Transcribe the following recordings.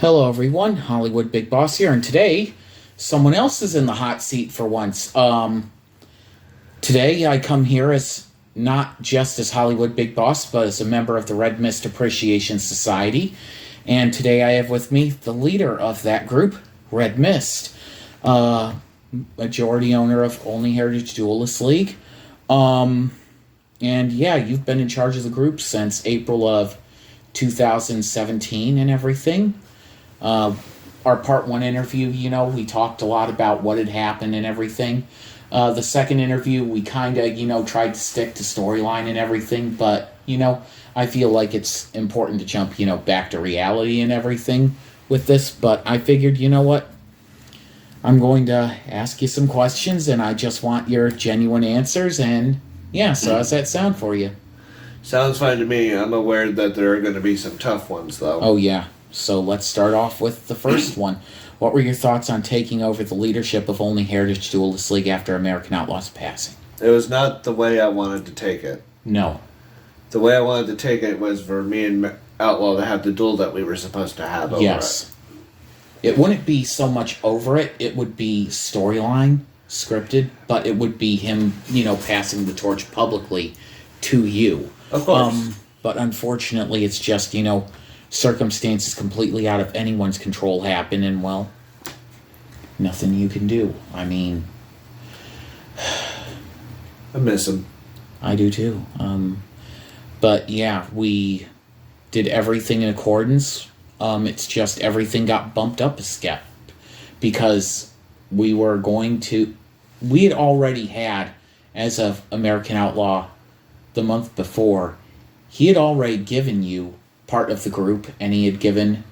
Hello, everyone. Hollywood Big Boss here, and today someone else is in the hot seat for once. Today I come here as not just as Hollywood Big Boss, but as a member of the RedMyst Appreciation Society. And today I have with me the leader of that group, RedMyst, majority owner of Olney Heritage Duelist League. And yeah, you've been in charge of the group since April of 2017 and everything. Our part one interview, we talked a lot about what had happened and everything. The second interview, we kind of, tried to stick to storyline and everything, but, I feel like it's important to jump, back to reality and everything with this, but I figured, you know what? I'm going to ask you some questions, and I just want your genuine answers, and yeah, so how's that sound for you? Sounds fine to me. I'm aware that there are going to be some tough ones, though. Oh, yeah. So let's start off with the first one. What were your thoughts on taking over the leadership of Olney Heritage Duelist League after American Outlaw's passing? It was not the way I wanted to take it. No. The way I wanted to take it was for me and Outlaw to have the duel that we were supposed to have over Yes. It wouldn't be so much over it. It would be storyline, scripted, but it would be him, passing the torch publicly to you. Of course. But unfortunately, it's just, circumstances completely out of anyone's control happen, and, well, nothing you can do. I mean, I miss him. I do too. But yeah, we did everything in accordance. It's just everything got bumped up a step because we had already had, as of American Outlaw the month before, he had already given you part of the group, and he had given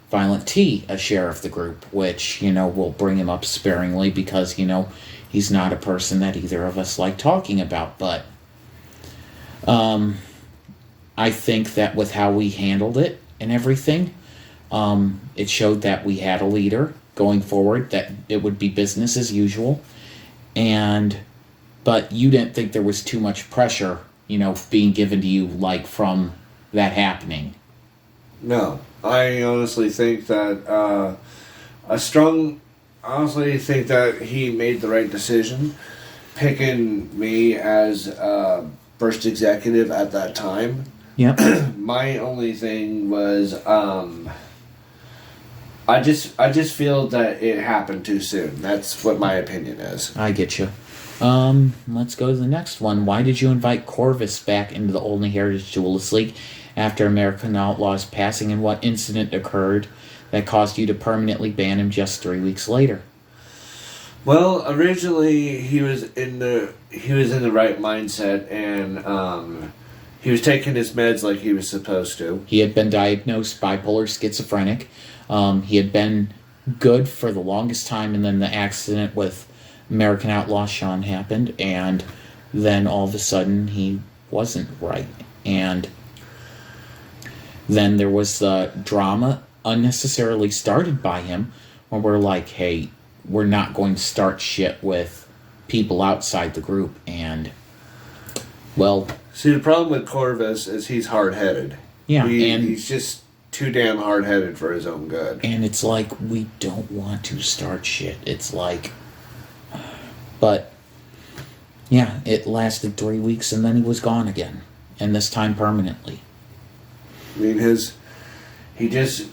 Violent T a share of the group, which, we'll bring him up sparingly because, he's not a person that either of us like talking about. But I think that with how we handled it and everything, it showed that we had a leader going forward, that it would be business as usual. But you didn't think there was too much pressure, being given to you, from that happening. No. I honestly think that he made the right decision picking me as first executive at that time. Yep. My only thing was I just feel that it happened too soon. That's what my opinion is. I get you. Let's go to the next one. Why did you invite Corvus back into the Olney Heritage Duelist League after American Outlaw's passing, and what incident occurred that caused you to permanently ban him just 3 weeks later? Well, originally he was in the right mindset, and he was taking his meds like he was supposed to. He had been diagnosed bipolar schizophrenic. He had been good for the longest time, and then the accident with American Outlaw Sean happened, and then all of a sudden he wasn't right. And then there was the drama unnecessarily started by him, where we're like, hey, we're not going to start shit with people outside the group. And, well... See, the problem with Corvus is he's hard-headed. Yeah, and he's just too damn hard-headed for his own good. And it's like, we don't want to start shit. It's like... But, yeah, it lasted 3 weeks, and then he was gone again. And this time permanently. I mean, he just,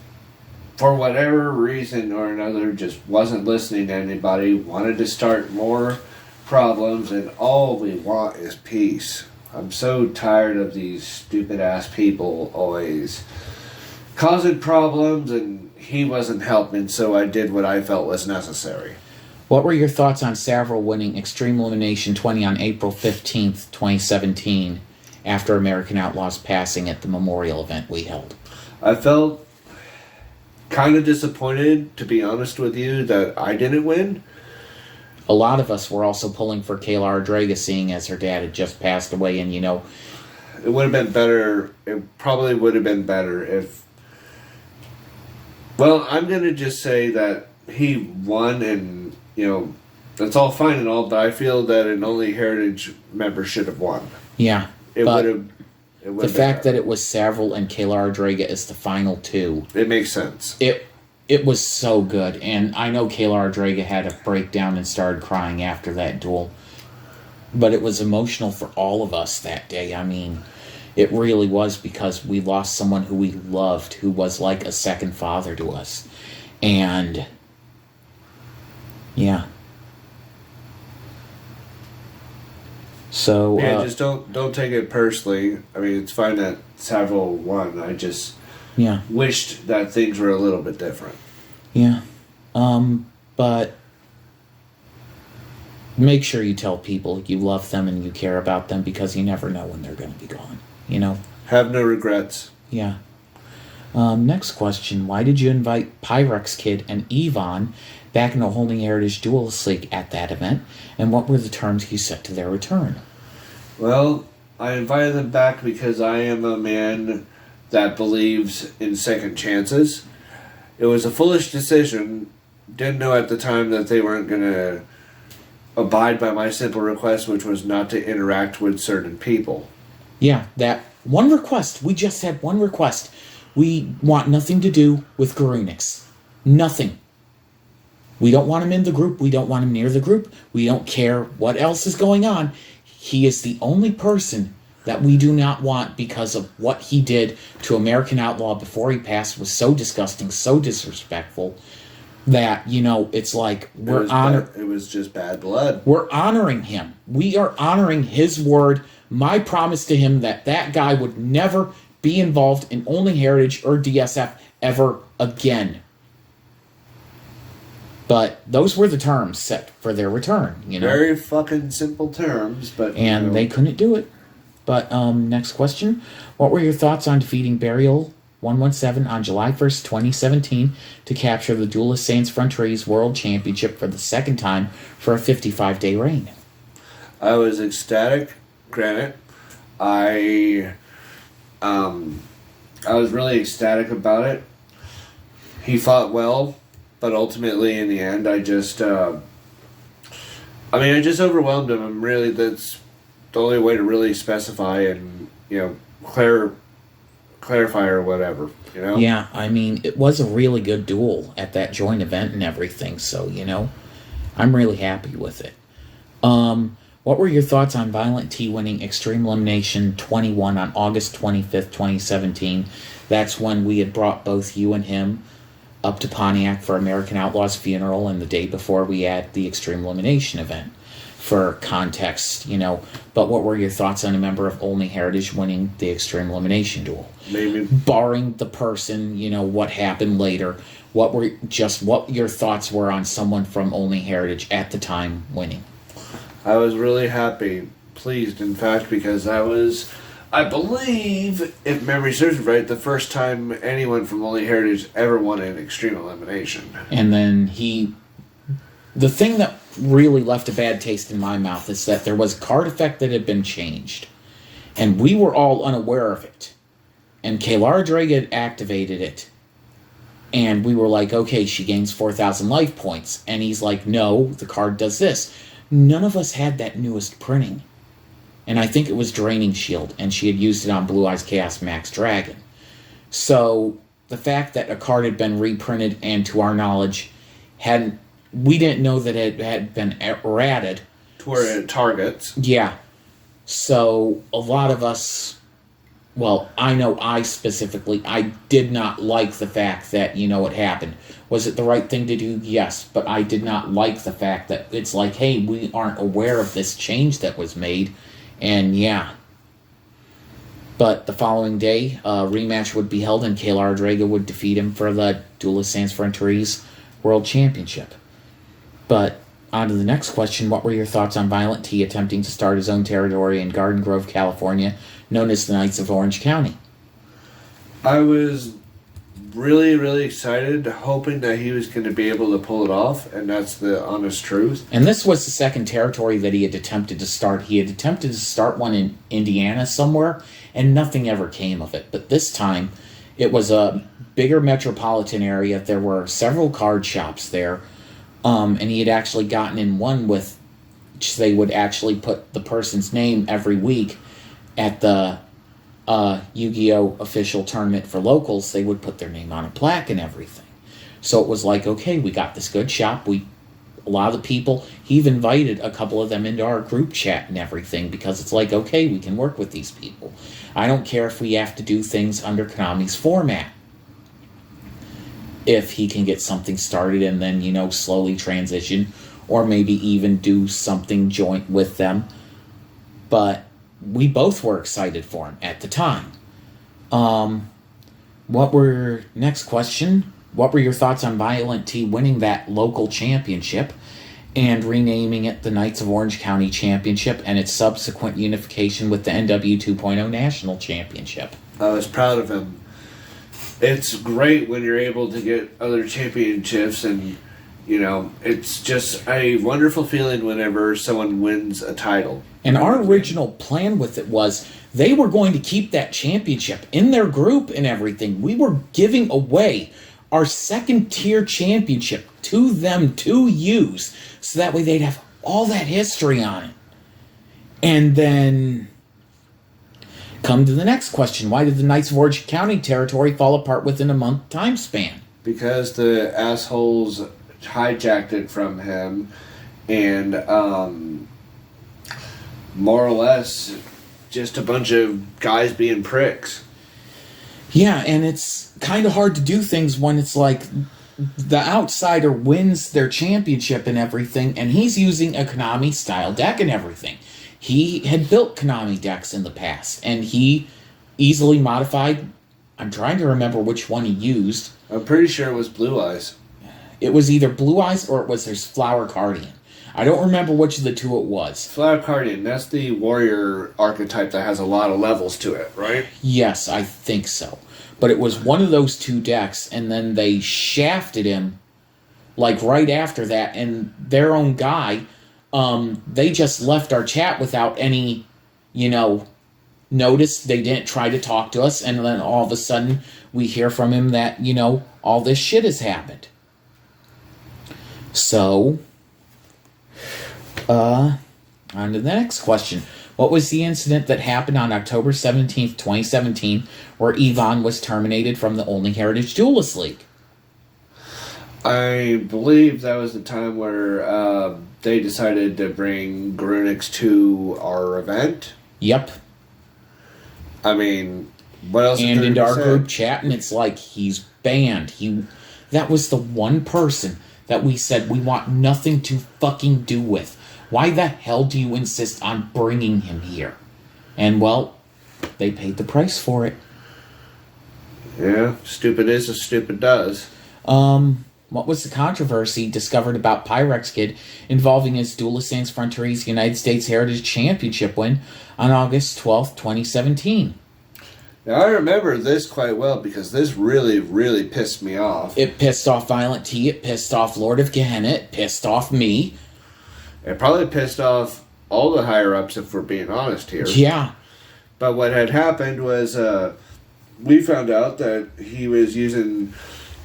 for whatever reason or another, just wasn't listening to anybody, wanted to start more problems, and all we want is peace. I'm so tired of these stupid-ass people always causing problems, and he wasn't helping, so I did what I felt was necessary. What were your thoughts on Savile winning Extreme Elimination 20 on April 15th, 2017, after American Outlaw's passing at the memorial event we held? I felt kind of disappointed, to be honest with you, that I didn't win. A lot of us were also pulling for Kayla Ardrega, seeing as her dad had just passed away, and, It would have been better. It probably would have been better if... Well, I'm going to just say that he won, and, that's all fine and all, but I feel that an Olney Heritage member should have won. Yeah. It would have The fact that it was Savile and Kayla Ardrega as the final two. It makes sense. It it was so good. And I know Kayla Ardraga had a breakdown and started crying after that duel. But it was emotional for all of us that day. I mean, it really was, because we lost someone who we loved, who was like a second father to us. And, yeah. So, yeah, just don't take it personally. I mean, it's fine that Savile won. I just wished that things were a little bit different. Yeah. But make sure you tell people you love them and you care about them, because you never know when they're going to be gone, you know? Have no regrets. Yeah. Next question. Why did you invite Pyrex Kid and Yvonne back in the Olney Heritage Duelist League at that event? And what were the terms you set to their return? Well, I invited them back because I am a man that believes in second chances. It was a foolish decision. Didn't know at the time that they weren't going to abide by my simple request, which was not to interact with certain people. Yeah, that one request. We just had one request. We want nothing to do with Garunix. Nothing. We don't want him in the group. We don't want him near the group. We don't care what else is going on. He is the only person that we do not want, because of what he did to American Outlaw before he passed was so disgusting, so disrespectful, that, you know, it's like it was just bad blood. We're honoring him. We are honoring his word, my promise to him that that guy would never be involved in Olney Heritage or DSF ever again. But those were the terms set for their return, you know. Very fucking simple terms, but... And they couldn't do it. But, next question. What were your thoughts on defeating Burial 117 on July 1st, 2017 to capture the Duelist Sans Frontières World Championship for the second time for a 55-day reign? I was ecstatic, granted. I was really ecstatic about it. He fought well, but ultimately, in the end, I just overwhelmed him. And really, that's the only way to really specify and, you know, clarify or whatever, you know? Yeah, I mean, it was a really good duel at that joint event and everything, so, you know, I'm really happy with it. What were your thoughts on Violent T winning Extreme Elimination 21 on August 25th, 2017? That's when we had brought both you and him up to Pontiac for American Outlaw's funeral, and the day before we had the Extreme Elimination event. For context, you know, but what were your thoughts on a member of Olney Heritage winning the Extreme Elimination duel? Maybe. Barring the person, you know, what happened later, what your thoughts were on someone from Olney Heritage at the time winning? I was really happy, pleased, in fact, because that was, I believe, if memory serves me right, the first time anyone from Olney Heritage ever won an Extreme Elimination. And then the thing that really left a bad taste in my mouth is that there was a card effect that had been changed. And we were all unaware of it. And Kayla Ardraga had activated it. And we were like, okay, she gains 4,000 life points. And he's like, no, the card does this. None of us had that newest printing. And I think it was Draining Shield. And she had used it on Blue Eyes Chaos Max Dragon. So the fact that a card had been reprinted and, to our knowledge, we didn't know that it had been errated. To where it targets. Yeah. So a lot of us, well, I know I specifically, I did not like the fact that, you know, it happened. Was it the right thing to do? Yes. But I did not like the fact that it's like, hey, we aren't aware of this change that was made. And yeah. But the following day, a rematch would be held and Kayla Ardraga would defeat him for the Duelist Sans Frontières World Championship. But on to the next question. What were your thoughts on Violent T attempting to start his own territory in Garden Grove, California, known as the Knights of Orange County? I was really, really excited, hoping that he was going to be able to pull it off, and that's the honest truth. And this was the second territory that he had attempted to start. He had attempted to start one in Indiana somewhere, and nothing ever came of it. But this time, it was a bigger metropolitan area. There were several card shops there. And he had actually gotten in one with, they would actually put the person's name every week at the Yu-Gi-Oh! Official tournament for locals. They would put their name on a plaque and everything. So it was like, okay, we got this good shop. A lot of the people, he invited a couple of them into our group chat and everything, because it's like, okay, we can work with these people. I don't care if we have to do things under Konami's format. If he can get something started and then, slowly transition, or maybe even do something joint with them. But we both were excited for him at the time. Next question. What were your thoughts on Violent T winning that local championship and renaming it the Knights of Orange County Championship and its subsequent unification with the NW 2.0 National Championship? I was proud of him. It's great when you're able to get other championships, and, it's just a wonderful feeling whenever someone wins a title. And our original plan with it was they were going to keep that championship in their group and everything. We were giving away our second-tier championship to them to use, so that way they'd have all that history on it. And then come to the next question. Why did the Knights of Orange County territory fall apart within a month time span? Because the assholes hijacked it from him, and more or less just a bunch of guys being pricks. Yeah, and it's kind of hard to do things when it's like the outsider wins their championship and everything, and he's using a Konami-style deck and everything. He had built Konami decks in the past, and he easily modified. I'm trying to remember which one he used. I'm pretty sure it was Blue Eyes. It was either Blue Eyes or it was his Flower Guardian. I don't remember which of the two it was. Flower Guardian, that's the warrior archetype that has a lot of levels to it, right? Yes, I think so. But it was one of those two decks, and then they shafted him, like, right after that, and their own guy, they just left our chat without any, notice. They didn't try to talk to us, and then all of a sudden, we hear from him that, all this shit has happened. So, on to the next question. What was the incident that happened on October 17th, 2017, where Yvonne was terminated from the Olney Heritage Duelist League? I believe that was the time where they decided to bring Grunix to our event. Yep. I mean, what else? And into our group chat, and it's like, he's banned. That was the one person that we said we want nothing to fucking do with. Why the hell do you insist on bringing him here? And, well, they paid the price for it. Yeah, stupid is as stupid does. What was the controversy discovered about Pyrex Kid involving his Duelist Sans Frontières United States Heritage Championship win on August 12th, 2017? Now, I remember this quite well because this really, really pissed me off. It pissed off Violent T, it pissed off Lord of Gehenna, it pissed off me. It probably pissed off all the higher-ups, if we're being honest here. Yeah. But what had happened was we found out that he was using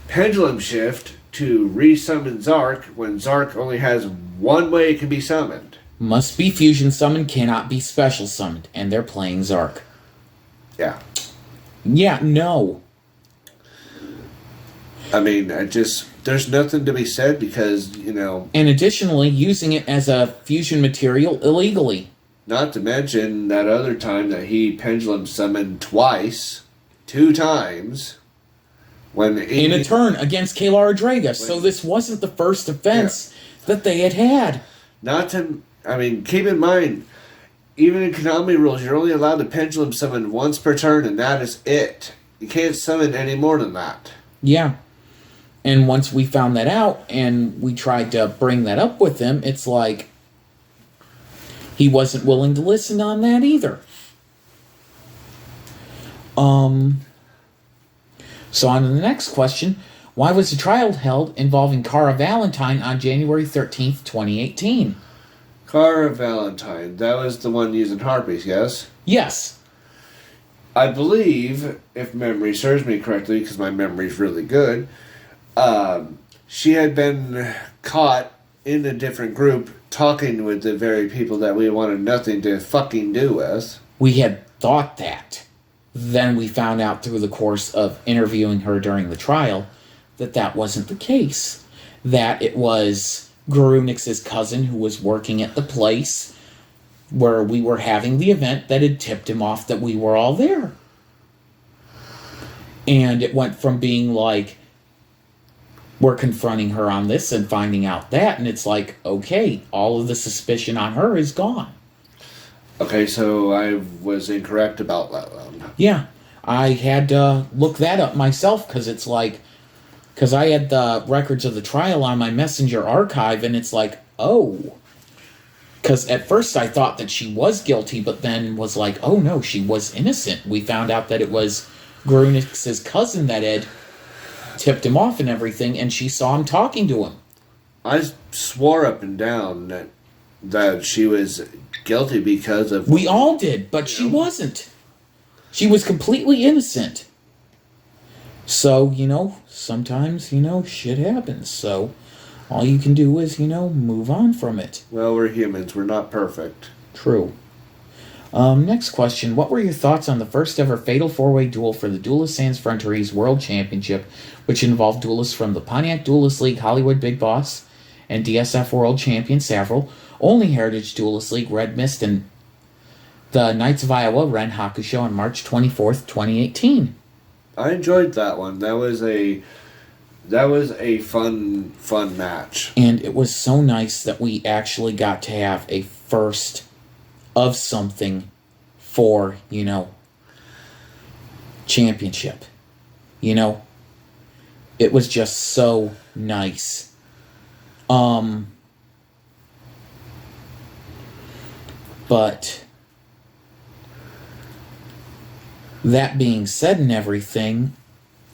Pendulum Shift to re-summon Zark when Zark only has one way it can be summoned. Must be fusion summoned, cannot be special summoned, and they're playing Zark. Yeah. Yeah, no. I mean, there's nothing to be said because, And additionally, using it as a fusion material illegally. Not to mention that other time that he pendulum summoned twice, 2 times, in a turn against Kalar Draga. So this wasn't the first offense that they had. Keep in mind, even in Konami rules, you're only allowed to pendulum summon once per turn, and that is it. You can't summon any more than that. Yeah. And once we found that out, and we tried to bring that up with him, it's like, he wasn't willing to listen on that either. So on to the next question. Why was a trial held involving Cara Valentine on January 13th, 2018? Cara Valentine, that was the one using Harpies, yes? Yes. I believe, if memory serves me correctly, because my memory's really good, she had been caught in a different group talking with the very people that we wanted nothing to fucking do with. We had thought that. Then we found out through the course of interviewing her during the trial that that wasn't the case. That it was Grunix's cousin who was working at the place where we were having the event that had tipped him off that we were all there. And it went from being like, we're confronting her on this and finding out that, and it's like, okay, all of the suspicion on her is gone. Okay, so I was incorrect about that one. Yeah, I had to look that up myself, because it's like, because I had the records of the trial on my Messenger archive, and it's like, oh. Because at first I thought that she was guilty, but then was like, oh no, she was innocent. We found out that it was Grunix's cousin that had tipped him off and everything, and she saw him talking to him. I swore up and down that she was guilty because of... We all did, but she wasn't. She was completely innocent. So, sometimes, shit happens. So, all you can do is, move on from it. Well, we're humans. We're not perfect. True. Next question. What were your thoughts on the first ever fatal four-way duel for the Duelists Sans Frontières World Championship, which involved duelists from the Pontiac Duelist League, HollywoodBigBoss, and DSF World Champion Savile, Olney Heritage Duelist League, RedMyst, and the Knights of Iowa, Ren Hakusho, on March 24th, 2018? I enjoyed that one. That was a fun match. And it was so nice that we actually got to have a first of something for, championship. It was just so nice. But that being said and everything,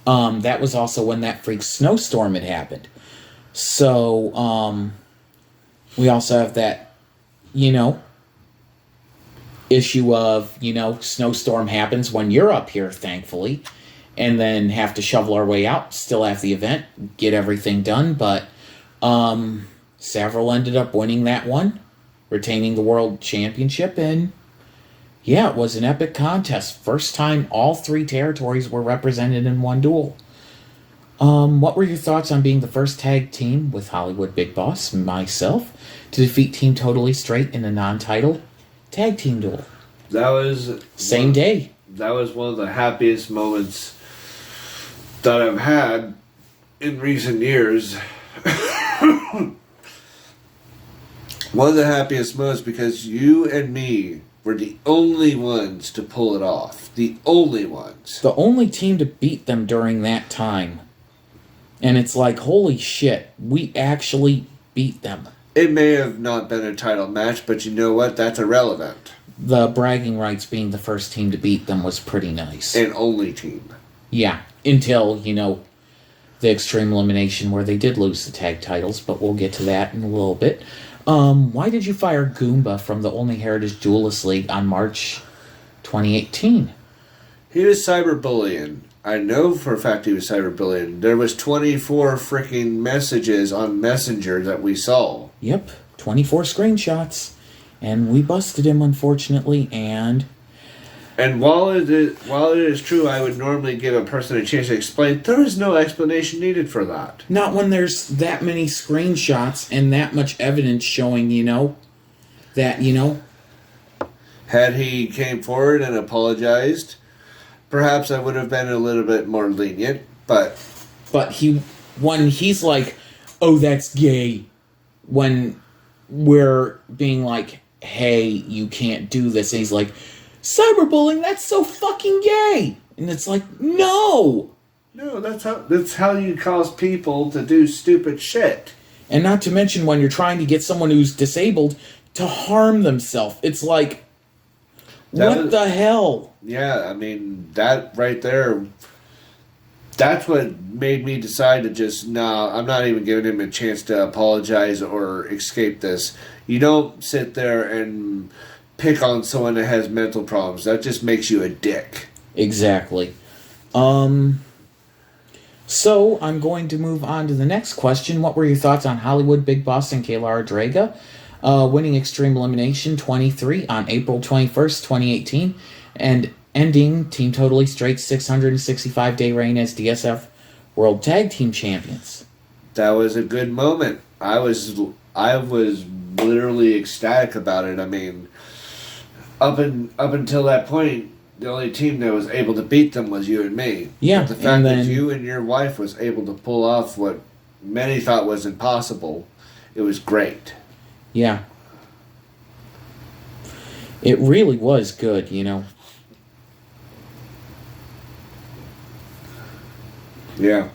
that was also when that freak snowstorm had happened. So, we also have that, issue of, snowstorm happens when you're up here, thankfully, and then have to shovel our way out, still have the event, get everything done, but Savile ended up winning that one, retaining the world championship, and yeah, it was an epic contest. First time all three territories were represented in one duel. What were your thoughts on being the first tag team with HollywoodBigBoss, myself, to defeat Team Totally Straight in a non-title tag team duel? That was... Same day. That was one of the happiest moments that I've had in recent years. One of the happiest moments because you and me were the only ones to pull it off. The only ones. The only team to beat them during that time. And it's like, holy shit, we actually beat them. It may have not been a title match, but you know what? That's irrelevant. The bragging rights being the first team to beat them was pretty nice. And only team. Yeah, until, the Extreme Elimination where they did lose the tag titles, but we'll get to that in a little bit. Why did you fire Goomba from the Olney Heritage Duelist League on March 2018? He was cyberbullying. I know for a fact he was cyberbullying. There was 24 freaking messages on Messenger that we saw. Yep, 24 screenshots. And we busted him, unfortunately, and while it is true, I would normally give a person a chance to explain, there is no explanation needed for that. Not when there's that many screenshots and that much evidence showing, that, Had he came forward and apologized, perhaps I would have been a little bit more lenient, but when he's like, oh, that's gay, when we're being like, hey, you can't do this, and he's like, cyberbullying, that's so fucking gay. And it's like, no, that's how you cause people to do stupid shit. And not to mention when you're trying to get someone who's disabled to harm themselves. It's like, what the hell? Yeah, I mean, that right there, that's what made me decide to just, I'm not even giving him a chance to apologize or escape this. You don't sit there and pick on someone that has mental problems. That just makes you a dick. Exactly. So, I'm going to move on to the next question. What were your thoughts on HollywoodBigBoss and Kaylara Draga winning Extreme Elimination 23 on April 21st, 2018, and ending Team Totally Straight's 665-day reign as DSF World Tag Team Champions. That was a good moment. I was literally ecstatic about it. I mean, up until that point, the only team that was able to beat them was you and me. Yeah, but the fact that you and your wife was able to pull off what many thought was impossible, it was great. Yeah. It really was good, you know. Yeah.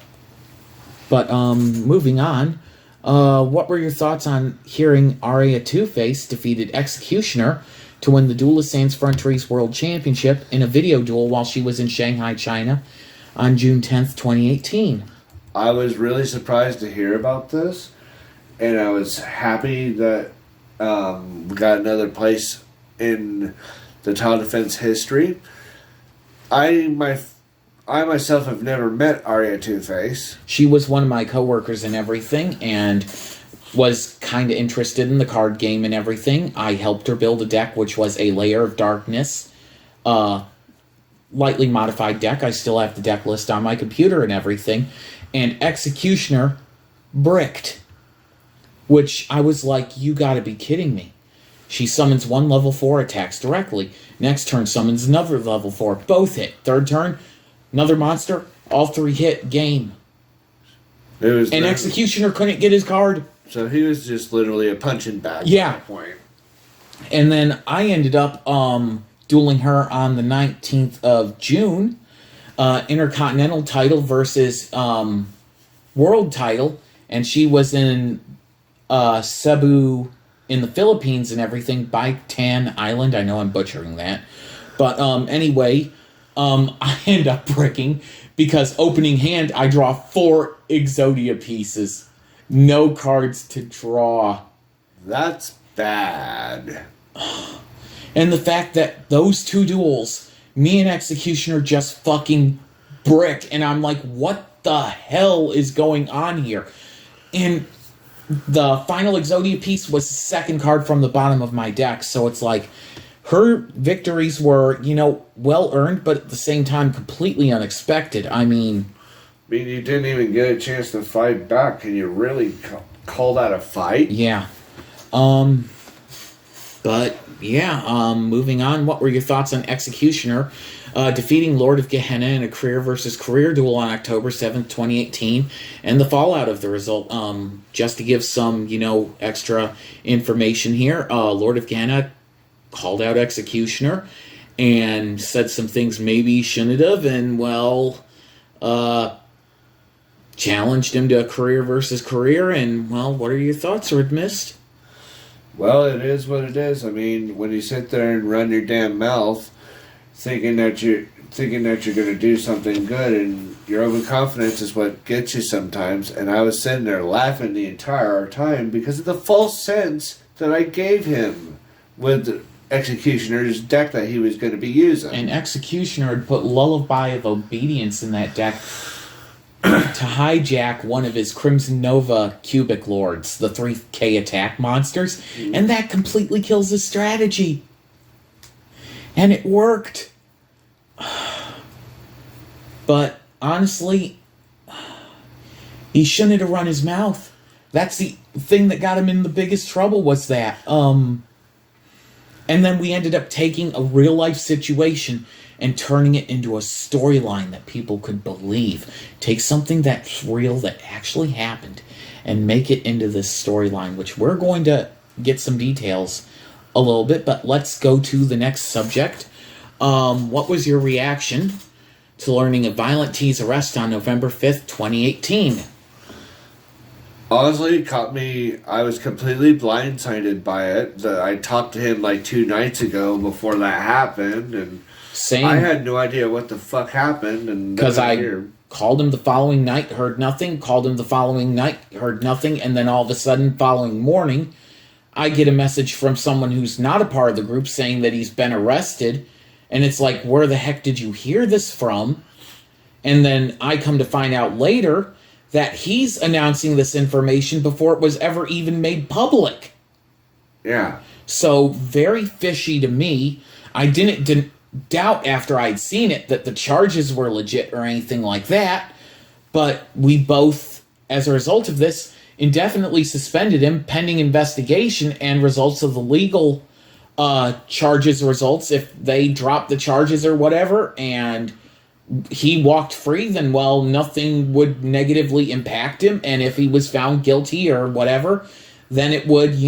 But moving on, what were your thoughts on hearing Aria Two-Face defeated Executioner to win the Duelist Sans Frontières World Championship in a video duel while she was in Shanghai, China on June 10th, 2018? I was really surprised to hear about this, and I was happy that we got another place in the title defense history. I myself have never met Aria Two-Face. She was one of my coworkers and everything, and was kind of interested in the card game and everything. I helped her build a deck, which was a Layer of Darkness, lightly modified deck. I still have the deck list on my computer and everything. And Executioner bricked, which I was like, you gotta be kidding me. She summons one level 4, attacks directly. Next turn, summons another level 4. Both hit. Third turn, another monster. All 3 hit. Game. And Executioner couldn't get his card. So he was just literally a punching bag Yeah. at that point. And then I ended up dueling her on the 19th of June. Intercontinental title versus world title. And she was in Cebu in the Philippines and everything, Baitan Island. I know I'm butchering that. But anyway, I end up bricking because opening hand, I draw 4 Exodia pieces. No cards to draw. That's bad. And the fact that those 2 duels, me and Executioner just fucking brick. And I'm like, what the hell is going on here? And the final Exodia piece was the second card from the bottom of my deck. So it's like, her victories were, you know, well earned, but at the same time, completely unexpected. I mean, you didn't even get a chance to fight back. Can you really call that a fight? Yeah. But, yeah, moving on. What were your thoughts on Executioner defeating Lord of Gehenna in a career versus career duel on October 7th, 2018, and the fallout of the result? Just to give some, you know, extra information here, Lord of Gehenna called out Executioner and said some things maybe he shouldn't have, and, well, challenged him to a career versus career, and, well, what are your thoughts, RedMyst? Well, it is what it is. I mean, when you sit there and run your damn mouth, thinking that you're going to do something good, and your overconfidence is what gets you sometimes. And I was sitting there laughing the entire time because of the false sense that I gave him with Executioner's deck that he was going to be using. And Executioner had put Lullaby of Obedience in that deck to hijack one of his Crimson Nova Cubic Lords, the 3k attack monsters, and that completely kills his strategy. And it worked. But honestly, he shouldn't have run his mouth. That's the thing that got him in the biggest trouble, was that. And then we ended up taking a real life situation and turning it into a storyline that people could believe. Take something that's real, that actually happened, and make it into this storyline, which we're going to get some details a little bit, but let's go to the next subject. What was your reaction to learning of Violent T's arrest on November 5th, 2018? Honestly, it caught me. I was completely blindsided by it. I talked to him like 2 nights ago before that happened, and Same. I had no idea what the fuck happened. And because I called him the following night, heard nothing. Called him the following night, heard nothing, and then all of a sudden, following morning, I get a message from someone who's not a part of the group saying that he's been arrested, and it's like, where the heck did you hear this from? And then I come to find out later that he's announcing this information before it was ever even made public. Yeah. So, very fishy to me. I didn't doubt after I'd seen it that the charges were legit or anything like that. But we both, as a result of this, indefinitely suspended him pending investigation and results of the legal charges results. If they dropped the charges or whatever and he walked free, then, well, nothing would negatively impact him. And if he was found guilty or whatever, then it would,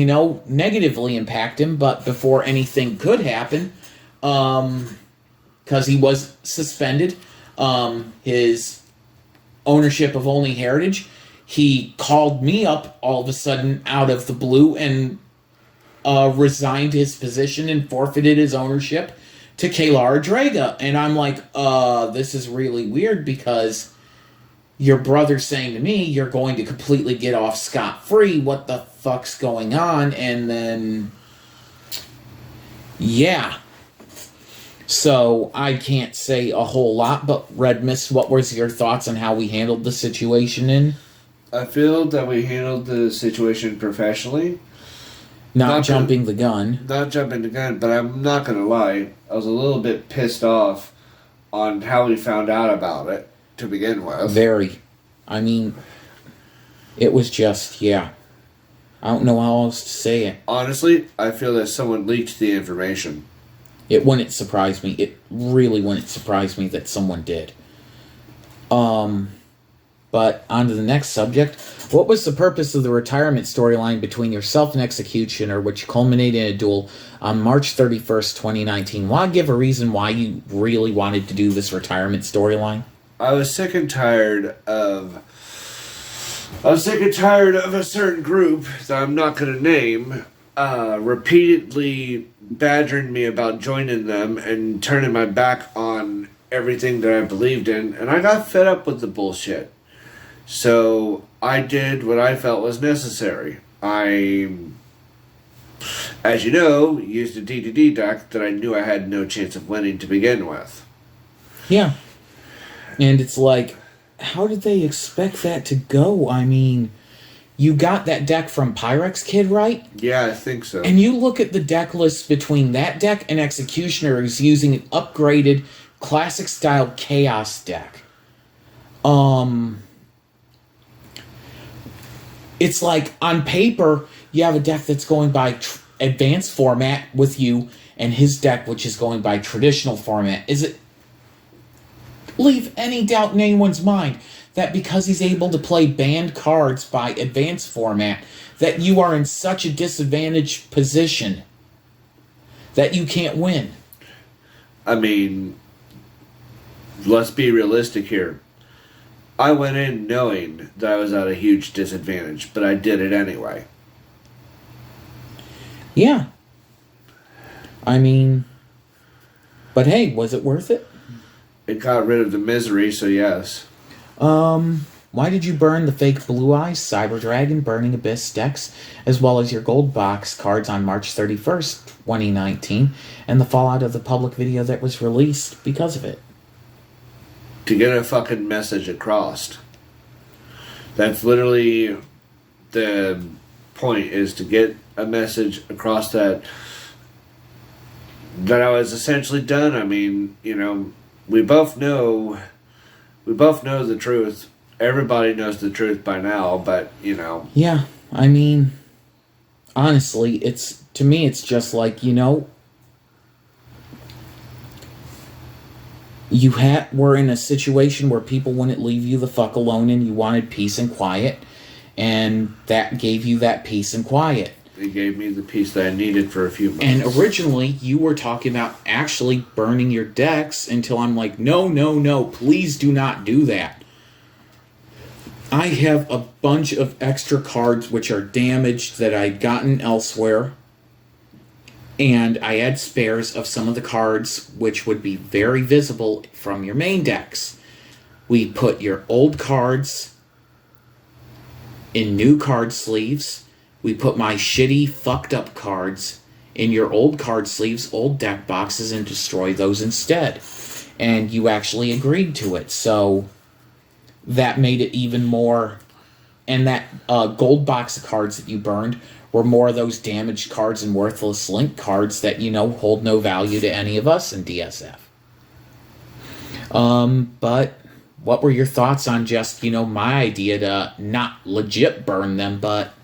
negatively impact him. But before anything could happen, because he was suspended, his ownership of Olney Heritage, he called me up all of a sudden out of the blue and resigned his position and forfeited his ownership to Kalara Draga. And I'm like, this is really weird, because your brother's saying to me, you're going to completely get off scot-free. What the fuck's going on? And then, yeah. So I can't say a whole lot, but RedMyst, what was your thoughts on how we handled the situation? I feel that we handled the situation professionally. Not jumping the gun. Not jumping the gun, but I'm not going to lie. I was a little bit pissed off on how we found out about it to begin with. Very. I mean, it was just, yeah. I don't know how else to say it. Honestly, I feel that someone leaked the information. It wouldn't surprise me. It really wouldn't surprise me that someone did. But on to the next subject. What was the purpose of the retirement storyline between yourself and Executioner, which culminated in a duel on March 31st, 2019? Why give a reason why you really wanted to do this retirement storyline? I was sick and tired of a certain group that I'm not going to name repeatedly badgering me about joining them and turning my back on everything that I believed in, and I got fed up with the bullshit. So I did what I felt was necessary. I, as you know, used a D2D deck that I knew I had no chance of winning to begin with. Yeah. And it's like, how did they expect that to go? I mean, you got that deck from Pyrex Kid, right? Yeah, I think so. And you look at the deck list between that deck and Executioner, who's using an upgraded classic style Chaos deck. It's like, on paper, you have a deck that's going by advanced format with you, and his deck, which is going by traditional format. Is it leave any doubt in anyone's mind that because he's able to play banned cards by advanced format, that you are in such a disadvantaged position that you can't win? I mean, let's be realistic here. I went in knowing that I was at a huge disadvantage, but I did it anyway. Yeah. I mean, but hey, was it worth it? It got rid of the misery, so yes. Why did you burn the fake Blue Eyes, Cyber Dragon, Burning Abyss decks, as well as your gold box cards on March 31st, 2019, and the fallout of the public video that was released because of it? To get a fucking message across. That's literally the point, is to get a message across that I was essentially done. I mean, we both know the truth. Everybody knows the truth by now, but, Yeah, I mean, honestly, to me, it's just like, you were in a situation where people wouldn't leave you the fuck alone, and you wanted peace and quiet, and that gave you that peace and quiet. It gave me the peace that I needed for a few months. And originally, you were talking about actually burning your decks, until I'm like, no, please do not do that. I have a bunch of extra cards which are damaged that I'd gotten elsewhere. And I had spares of some of the cards which would be very visible from your main decks. We put your old cards in new card sleeves. We put my shitty, fucked up cards in your old card sleeves, old deck boxes, and destroy those instead. And you actually agreed to it. So that made it even more. And that gold box of cards that you burned were more of those damaged cards and worthless link cards that, hold no value to any of us in DSF. But what were your thoughts on just, my idea to not legit burn them, but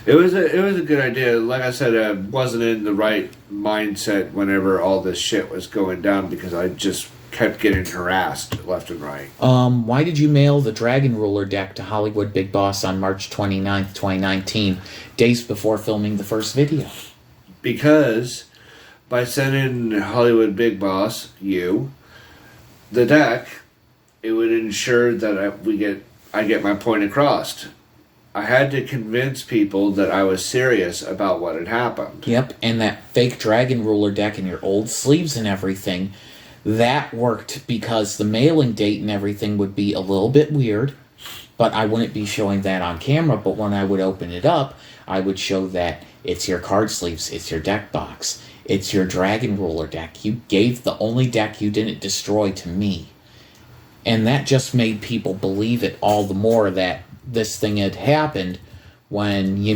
it was a good idea. Like I said, I wasn't in the right mindset whenever all this shit was going down because I just kept getting harassed left and right. Why did you mail the Dragon Ruler deck to Hollywood Big Boss on March 29th, 2019, days before filming the first video? Because by sending Hollywood Big Boss, the deck, it would ensure that I get my point across. I had to convince people that I was serious about what had happened. Yep, and that fake Dragon Ruler deck and your old sleeves and everything, that worked because the mailing date and everything would be a little bit weird, but I wouldn't be showing that on camera. But when I would open it up, I would show that it's your card sleeves, it's your deck box, it's your Dragon Ruler deck. You gave the only deck you didn't destroy to me. And that just made people believe it all the more that this thing had happened when,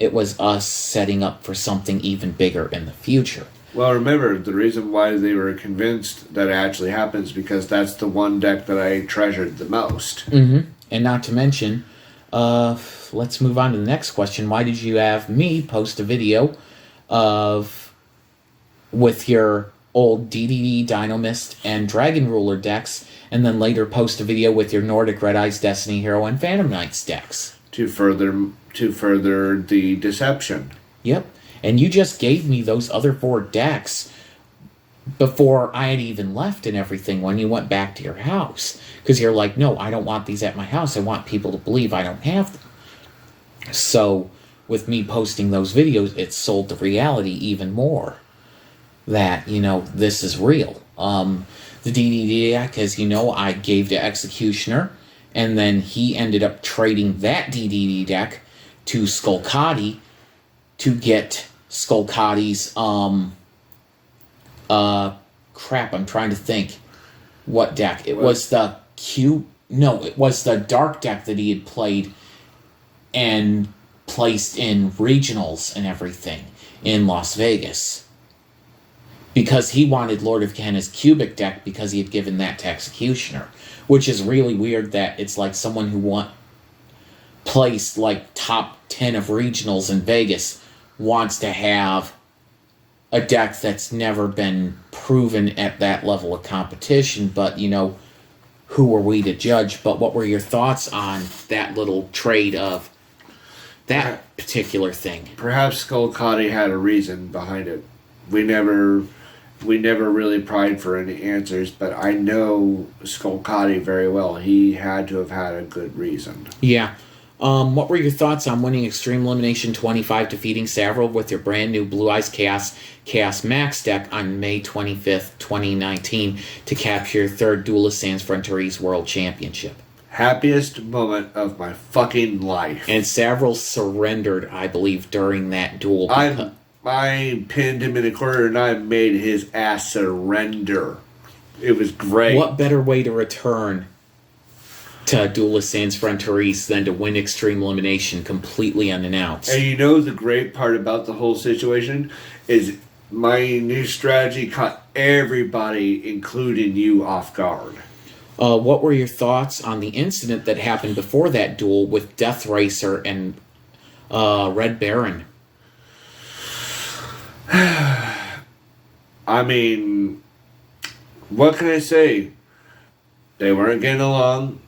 it was us setting up for something even bigger in the future. Well, remember, the reason why they were convinced that it actually happens because that's the one deck that I treasured the most. Mm-hmm. And not to mention, let's move on to the next question. Why did you have me post a video with your old DDD, Dynomist, and Dragon Ruler decks, and then later post a video with your Nordic Red Eyes, Destiny Hero, and Phantom Knights decks? To further the deception. Yep. And you just gave me those other 4 decks before I had even left and everything when you went back to your house. Because you're like, no, I don't want these at my house. I want people to believe I don't have them. So, with me posting those videos, it sold the reality even more. That, this is real. The DDD deck, as you know, I gave to Executioner. And then he ended up trading that DDD deck to Skullcati to get Skullcati's, crap, I'm trying to think what deck. It was the it was the dark deck that he had played and placed in regionals and everything in Las Vegas. Because he wanted Lord of Kenna's cubic deck because he had given that to Executioner. Which is really weird that it's like someone who placed like top 10 of regionals in Vegas wants to have a deck that's never been proven at that level of competition. But, who are we to judge? But what were your thoughts on that little trade of that particular thing? Perhaps Skullcati had a reason behind it. We never really pried for any answers, but I know Skullcati very well. He had to have had a good reason. Yeah. What were your thoughts on winning Extreme Elimination 25, defeating Savril with your brand new Blue Eyes Chaos Max deck on May 25th, 2019 to capture your 3rd Duelist Sans Frontières World Championship? Happiest moment of my fucking life. And Savril surrendered, I believe, during that duel. I pinned him in a corner and I made his ass surrender. It was great. What better way to return to Duelist Sans Frontières than to win Extreme Elimination completely unannounced? And the great part about the whole situation is my new strategy caught everybody, including you, off guard. What were your thoughts on the incident that happened before that duel with Death Racer and Red Baron? I mean, what can I say? They weren't getting along.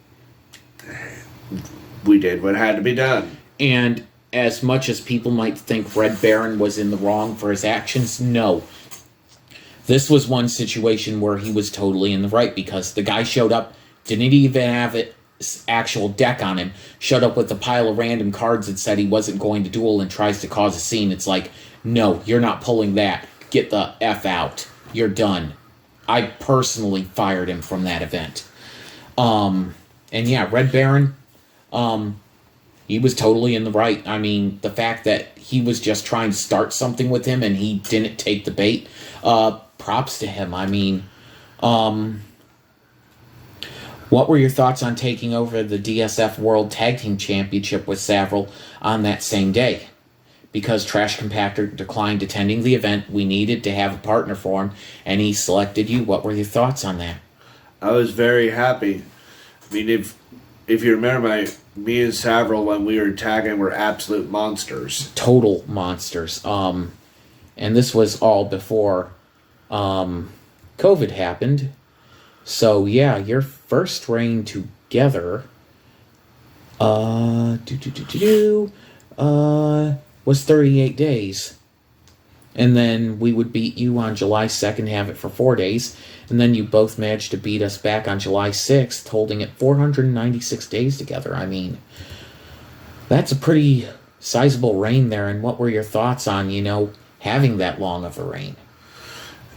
We did what had to be done. And as much as people might think Red Baron was in the wrong for his actions, no. This was one situation where he was totally in the right because the guy showed up, didn't even have his actual deck on him, showed up with a pile of random cards and said he wasn't going to duel and tries to cause a scene. It's like, no, you're not pulling that. Get the F out. You're done. I personally fired him from that event. And yeah, Red Baron, he was totally in the right. I mean, the fact that he was just trying to start something with him and he didn't take the bait, props to him. I mean, what were your thoughts on taking over the DSF World Tag Team Championship with Savril on that same day? Because Trash Compactor declined attending the event, we needed to have a partner for him, and he selected you. What were your thoughts on that? I was very happy. I mean, if you remember, me and Savril, when we were tagging, were absolute monsters. Total monsters. And this was all before COVID happened. So yeah, your first reign together was 38 days. And then we would beat you on July 2nd, have it for 4 days. And then you both managed to beat us back on July 6th, holding it 496 days together. I mean, that's a pretty sizable reign there. And what were your thoughts on, having that long of a reign?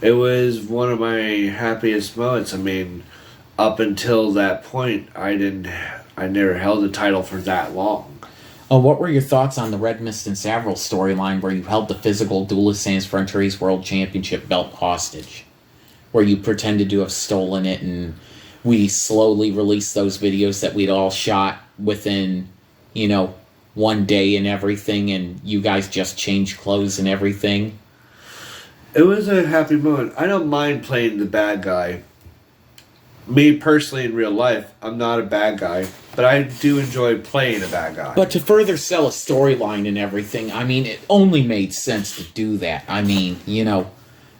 It was one of my happiest moments. I mean, up until that point, I never held the title for that long. What were your thoughts on the RedMyst and Savril storyline where you held the physical Duelists Sans Frontières World Championship belt hostage? Where you pretended to have stolen it and we slowly released those videos that we'd all shot within, 1 day and everything, and you guys just changed clothes and everything? It was a happy moment. I don't mind playing the bad guy. Me personally in real life, I'm not a bad guy, but I do enjoy playing a bad guy. But to further sell a storyline and everything, I mean, it only made sense to do that. I mean,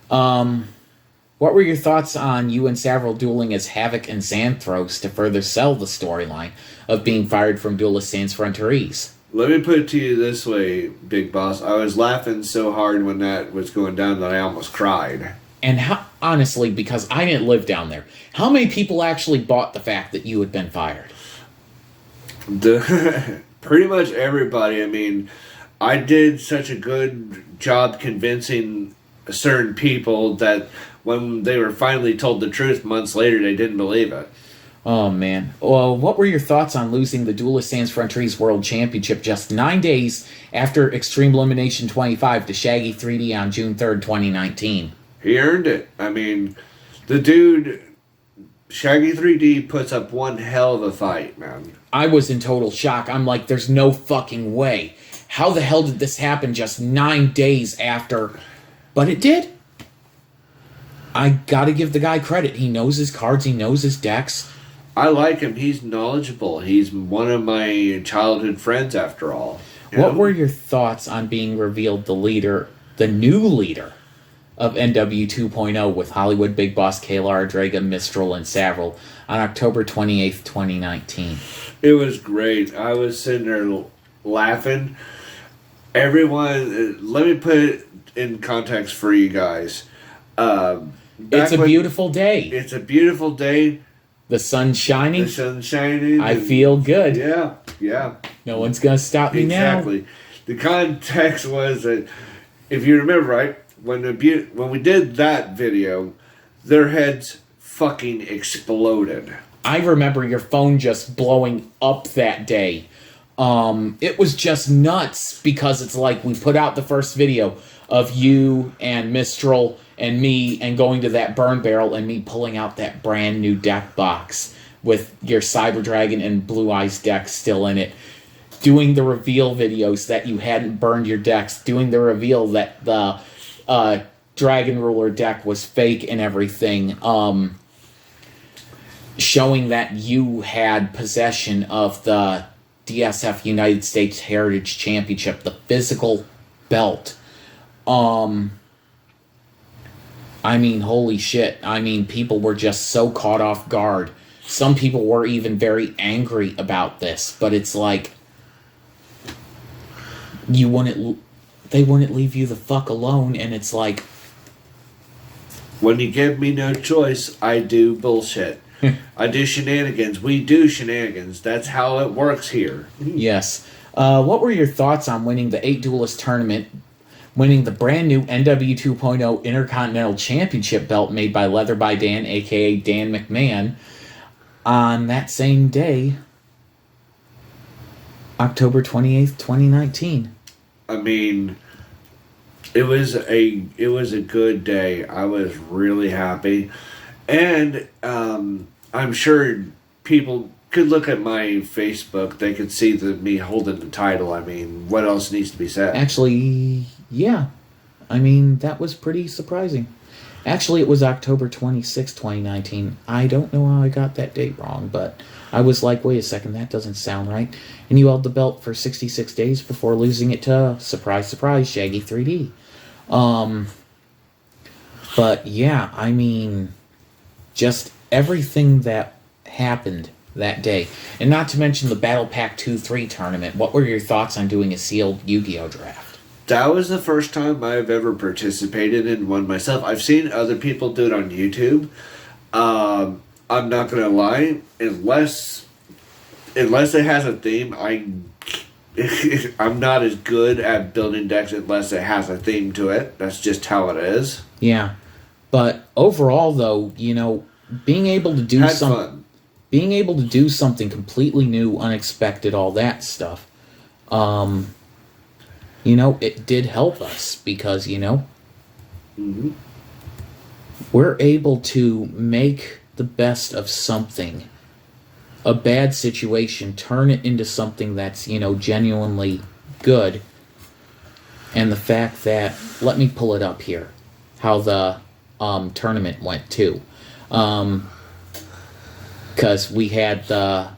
what were your thoughts on you and Savril dueling as Havoc and Xanthros to further sell the storyline of being fired from Duelists Sans Frontières? Let me put it to you this way, Big Boss. I was laughing so hard when that was going down that I almost cried. And honestly, because I didn't live down there, how many people actually bought the fact that you had been fired? Pretty much everybody. I mean, I did such a good job convincing certain people that when they were finally told the truth months later, they didn't believe it. Oh, man. Well, what were your thoughts on losing the Duelists Sans Frontières World Championship just 9 days after Extreme Elimination 25 to Shaggy 3D on June 3rd, 2019? He earned it. I mean, the dude, Shaggy 3D, puts up one hell of a fight, man. I was in total shock. I'm like, there's no fucking way. How the hell did this happen just 9 days after? But it did. I gotta give the guy credit. He knows his cards. He knows his decks. I like him. He's knowledgeable. He's one of my childhood friends, after all. What were your thoughts on being revealed the new leader of NW 2.0 with Hollywood Big Boss, Kayla Draga, Mistral, and Savril on October 28th, 2019? It was great. I was sitting there laughing. Everyone, let me put it in context for you guys. It's a beautiful day. It's a beautiful day. The sun's shining. The sun's shining. I feel good. Yeah. No one's going to stop me now. Exactly. The context was that, if you remember right, when we did that video, their heads fucking exploded. I remember your phone just blowing up that day. It was just nuts because it's like we put out the first video of you and Mistral and me and going to that burn barrel and me pulling out that brand new deck box with your Cyber Dragon and Blue Eyes deck still in it. Doing the reveal videos that you hadn't burned your decks. Doing the reveal that the Dragon Ruler deck was fake and everything. Showing that you had possession of the DSF United States Heritage Championship, the physical belt. I mean, holy shit. I mean, people were just so caught off guard. Some people were even very angry about this, but it's like they wouldn't leave you the fuck alone, and it's like, when you give me no choice, I do bullshit. I do shenanigans. We do shenanigans. That's how it works here. Yes. What were your thoughts on winning the 8 Duelist tournament, winning the brand new NW 2.0 Intercontinental Championship belt made by Leather by Dan, a.k.a. Dan McMahon, on that same day, October 28th, 2019? I mean, it was a good day. I was really happy. And I'm sure people could look at my Facebook. They could see me holding the title. I mean, what else needs to be said? Actually, yeah. I mean, that was pretty surprising. Actually, it was October 26, 2019. I don't know how I got that date wrong, but I was like, wait a second, that doesn't sound right. And you held the belt for 66 days before losing it to, surprise, surprise, Shaggy 3D. But yeah, I mean, just everything that happened that day. And not to mention the Battle Pack 2-3 tournament. What were your thoughts on doing a sealed Yu-Gi-Oh! Draft? That was the first time I've ever participated in one myself. I've seen other people do it on YouTube. I'm not gonna lie, unless it has a theme, I'm not as good at building decks unless it has a theme to it. That's just how it is. Yeah, but overall, though, you know, being able to do being able to do something completely new, unexpected, all that stuff. You know, it did help us because, you know, we're able to make the best of something. A bad situation, turn it into something that's, you know, genuinely good. And the fact that, let me pull it up here, how the tournament went too. Because we had the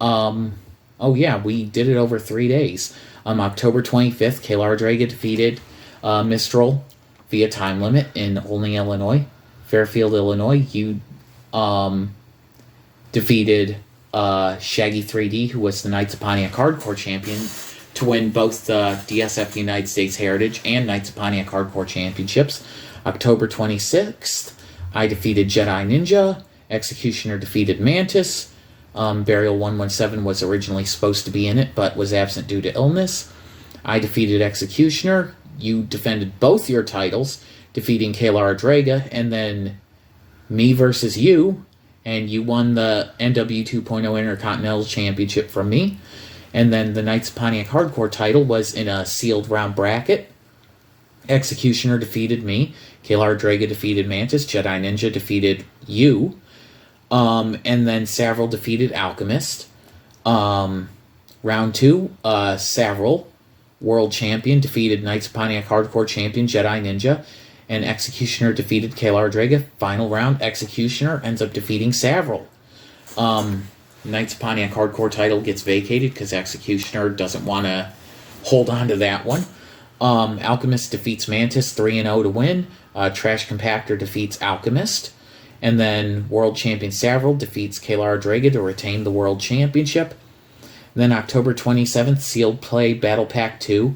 oh yeah, we did it over 3 days. October 25th, Kayla Draga defeated Mistral via time limit in Olney, Illinois. Fairfield, Illinois, you defeated Shaggy 3D, who was the Knights of Pontiac Hardcore champion, to win both the DSF United States Heritage and Knights of Pontiac Hardcore championships. October 26th, I defeated Jedi Ninja. Executioner defeated Mantis. Burial 117 was originally supposed to be in it, but was absent due to illness. I defeated Executioner. You defended both your titles, defeating Kayla Draga, and then me versus you, and you won the NW 2.0 Intercontinental Championship from me. And then the Knights of Pontiac Hardcore title was in a sealed round bracket. Executioner defeated me. Kayla Draga defeated Mantis. Jedi Ninja defeated you. And then Savril defeated Alchemist. Round 2, Savril, world champion, defeated Knights of Pontiac Hardcore champion Jedi Ninja. And Executioner defeated Kayla Draga. Final round, Executioner ends up defeating Savril. Knights of Pontiac Hardcore title gets vacated because Executioner doesn't want to hold on to that one. Alchemist defeats Mantis 3-0 to win. Trash Compactor defeats Alchemist. And then World Champion Savril defeats Kayla Draga to retain the World Championship. Then October 27th, Sealed Play Battle Pack 2.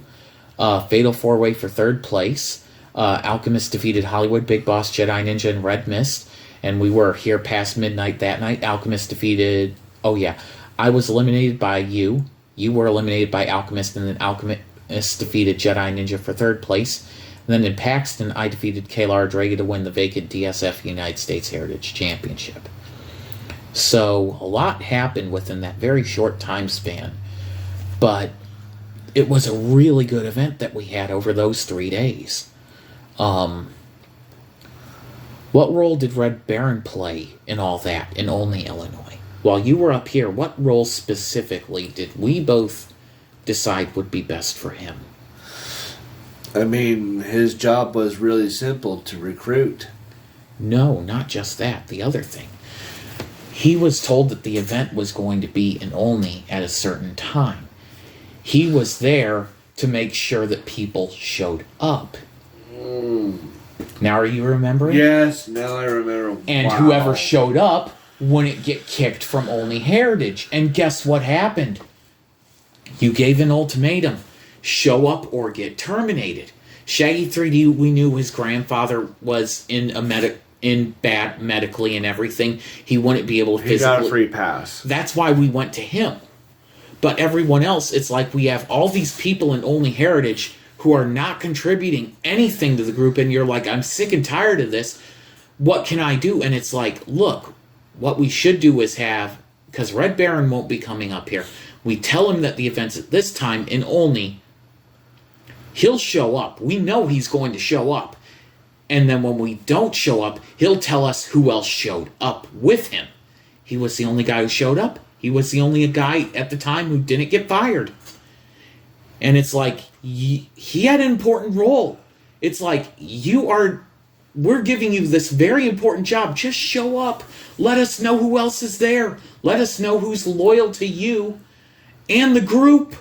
Fatal 4-Way for third place. Alchemist defeated HollywoodBigBoss, Jedi Ninja, and RedMyst. And we were here past midnight that night. Alchemist defeated... Oh, yeah. I was eliminated by you. You were eliminated by Alchemist, and then Alchemist defeated Jedi Ninja for third place. And then in Paxton, I defeated Kayla Draga to win the vacant DSF United States Heritage Championship. So, a lot happened within that very short time span. But it was a really good event that we had over those 3 days. What role did Red Baron play in all that in Olney, Illinois? While you were up here, what role specifically did we both decide would be best for him? I mean, his job was really simple, to recruit. No, not just that. The other thing. He was told that the event was going to be in Olney at a certain time. He was there to make sure that people showed up. Now are you remembering? Yes, now I remember. And whoever showed up wouldn't get kicked from Olney Heritage. And guess what happened? You gave an ultimatum. Show up or get terminated. Shaggy 3D, we knew his grandfather was in bad medically and everything. He wouldn't be able to physically... He got a free pass. That's why we went to him. But everyone else, it's like we have all these people in Olney Heritage who are not contributing anything to the group, and you're like, I'm sick and tired of this. What can I do? And it's like, look, what we should do is have... Because Red Baron won't be coming up here. We tell him that the event's at this time in Olney. He'll show up. We know he's going to show up. And then when we don't show up, he'll tell us who else showed up with him. He was the only guy who showed up. He was the only guy at the time who didn't get fired. And it's like, he had an important role. It's like, you are we're giving you this very important job. Just show up. Let us know who else is there. Let us know who's loyal to you and the group.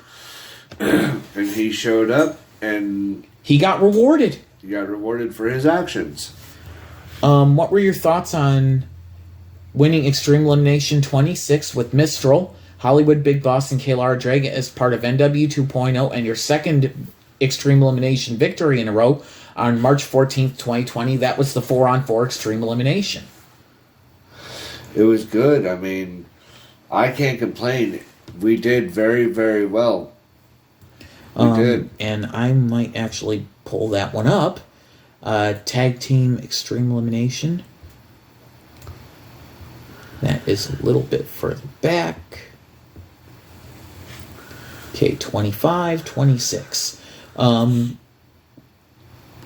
And he showed up, and he got rewarded. He got rewarded for his actions. What were your thoughts on winning Extreme Elimination 26 with Mistral, HollywoodBigBoss, and Kayla Draga as part of NW 2.0, and your second Extreme Elimination victory in a row on March 14th, 2020? That was the 4-on-4 Extreme Elimination. It was good. I mean, I can't complain. We did very, very well. We did. And I might actually pull that one up. Tag Team Extreme Elimination. That is a little bit further back. Okay, 25, 26.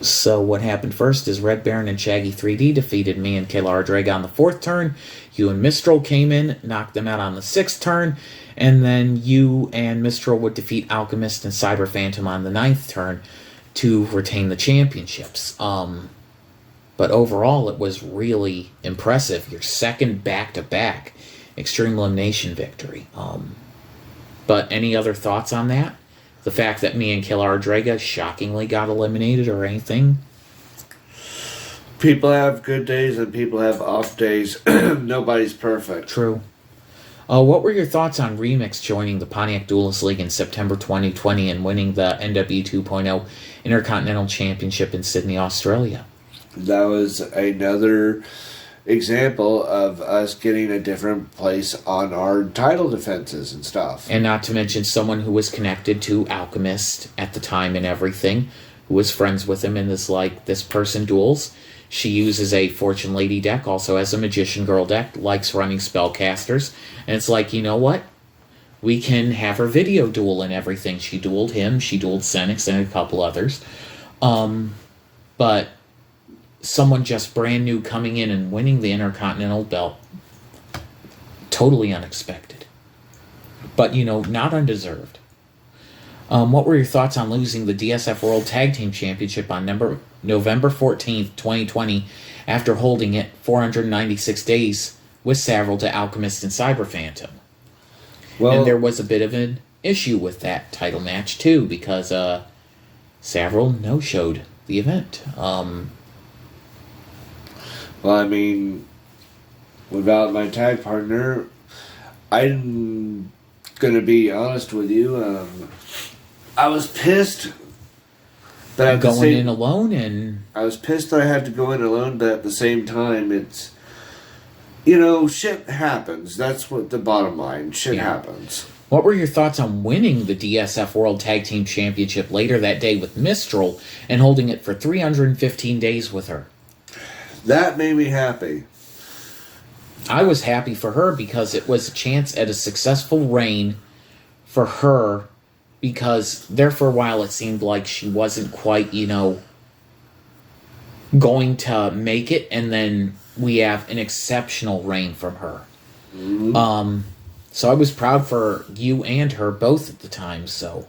So what happened first is Red Baron and Shaggy 3D defeated me and Kayla Draga on the 4th turn. You and Mistral came in, knocked them out on the 6th turn, and then you and Mistral would defeat Alchemist and Cyber Phantom on the 9th turn to retain the championships. But overall, it was really impressive. Your second back-to-back Extreme Elimination victory. But any other thoughts on that? The fact that me and Kayla Draga shockingly got eliminated or anything? People have good days and people have off days. Nobody's perfect. True. What were your thoughts on Remix joining the Pontiac Duelist League in September 2020 and winning the NW 2.0 Intercontinental Championship in Sydney, Australia? That was another example of us getting a different place on our title defenses and stuff. And not to mention someone who was connected to Alchemist at the time and everything, who was friends with him and is like, this person duels. She uses a Fortune Lady deck, also has a Magician Girl deck, likes running spellcasters. And it's like, you know what? We can have her video duel and everything. She dueled him, she dueled Senix and a couple others. But someone just brand new coming in and winning the Intercontinental belt, totally unexpected. But, you know, not undeserved. What were your thoughts on losing the DSF World Tag Team Championship on November 14th, 2020, after holding it 496 days with Savril to Alchemist and Cyber Phantom? Well, and there was a bit of an issue with that title match, too, because Savril no-showed the event. Well, I mean, without my tag partner, I'm going to be honest with you. I was pissed that going in alone, and I was pissed that I had to go in alone, but at the same time, it's, you know, shit happens. That's what the bottom line. Shit happens. What were your thoughts on winning the DSF World Tag Team Championship later that day with Mistral and holding it for 315 days with her? That made me happy. I was happy for her because it was a chance at a successful reign for her, because there for a while it seemed like she wasn't quite, you know, going to make it, and then we have an exceptional reign from her. Mm-hmm. So I was proud for you and her both at the time. So,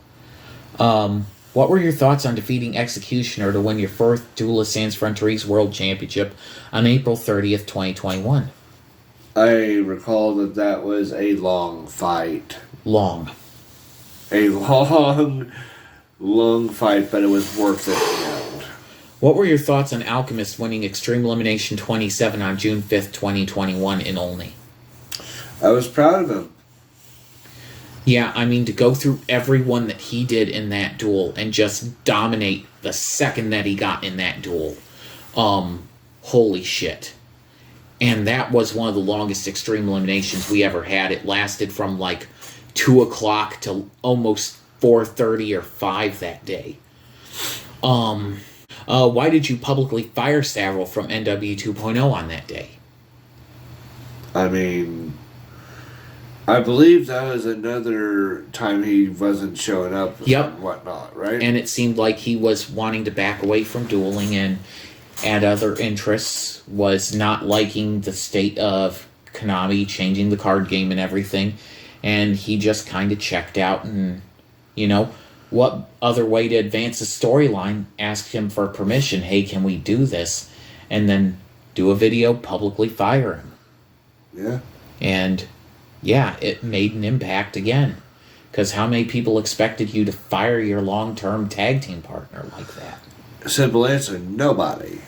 what were your thoughts on defeating Executioner to win your first Duelist Sans Frontières World Championship on April 30th, 2021? I recall that was a long fight. A long fight, but it was worth it in the end. What were your thoughts on Alchemist winning Extreme Elimination 27 on June 5th, 2021 in Olney? I was proud of him. Yeah, I mean, to go through everyone that he did in that duel and just dominate the second that he got in that duel. Holy shit. And that was one of the longest Extreme Eliminations we ever had. It lasted from like 2 o'clock to almost 4:30 or 5 that day. Why did you publicly fire Savril from NW 2.0 on that day? I mean, I believe that was another time he wasn't showing up and whatnot, right? And it seemed like he was wanting to back away from dueling and add other interests, was not liking the state of Konami changing the card game and everything. And he just kind of checked out, and, you know, what other way to advance the storyline? Asked him for permission. Hey, can we do this? and then do a video, publicly fire him. Yeah. And yeah, it made an impact again. Because how many people expected you to fire your long-term tag team partner like that? Simple answer, nobody.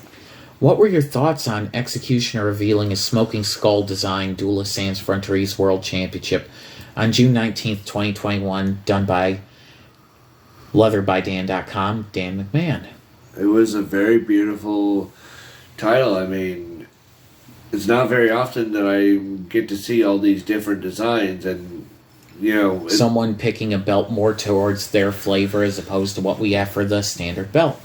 What were your thoughts on Executioner revealing a Smoking Skull design Duelist Sans Frontières World Championship on June 19th, 2021, done by leatherbydan.com, Dan McMahon? It was a very beautiful title. I mean, it's not very often that I get to see all these different designs, and someone picking a belt more towards their flavor as opposed to what we have for the standard belt.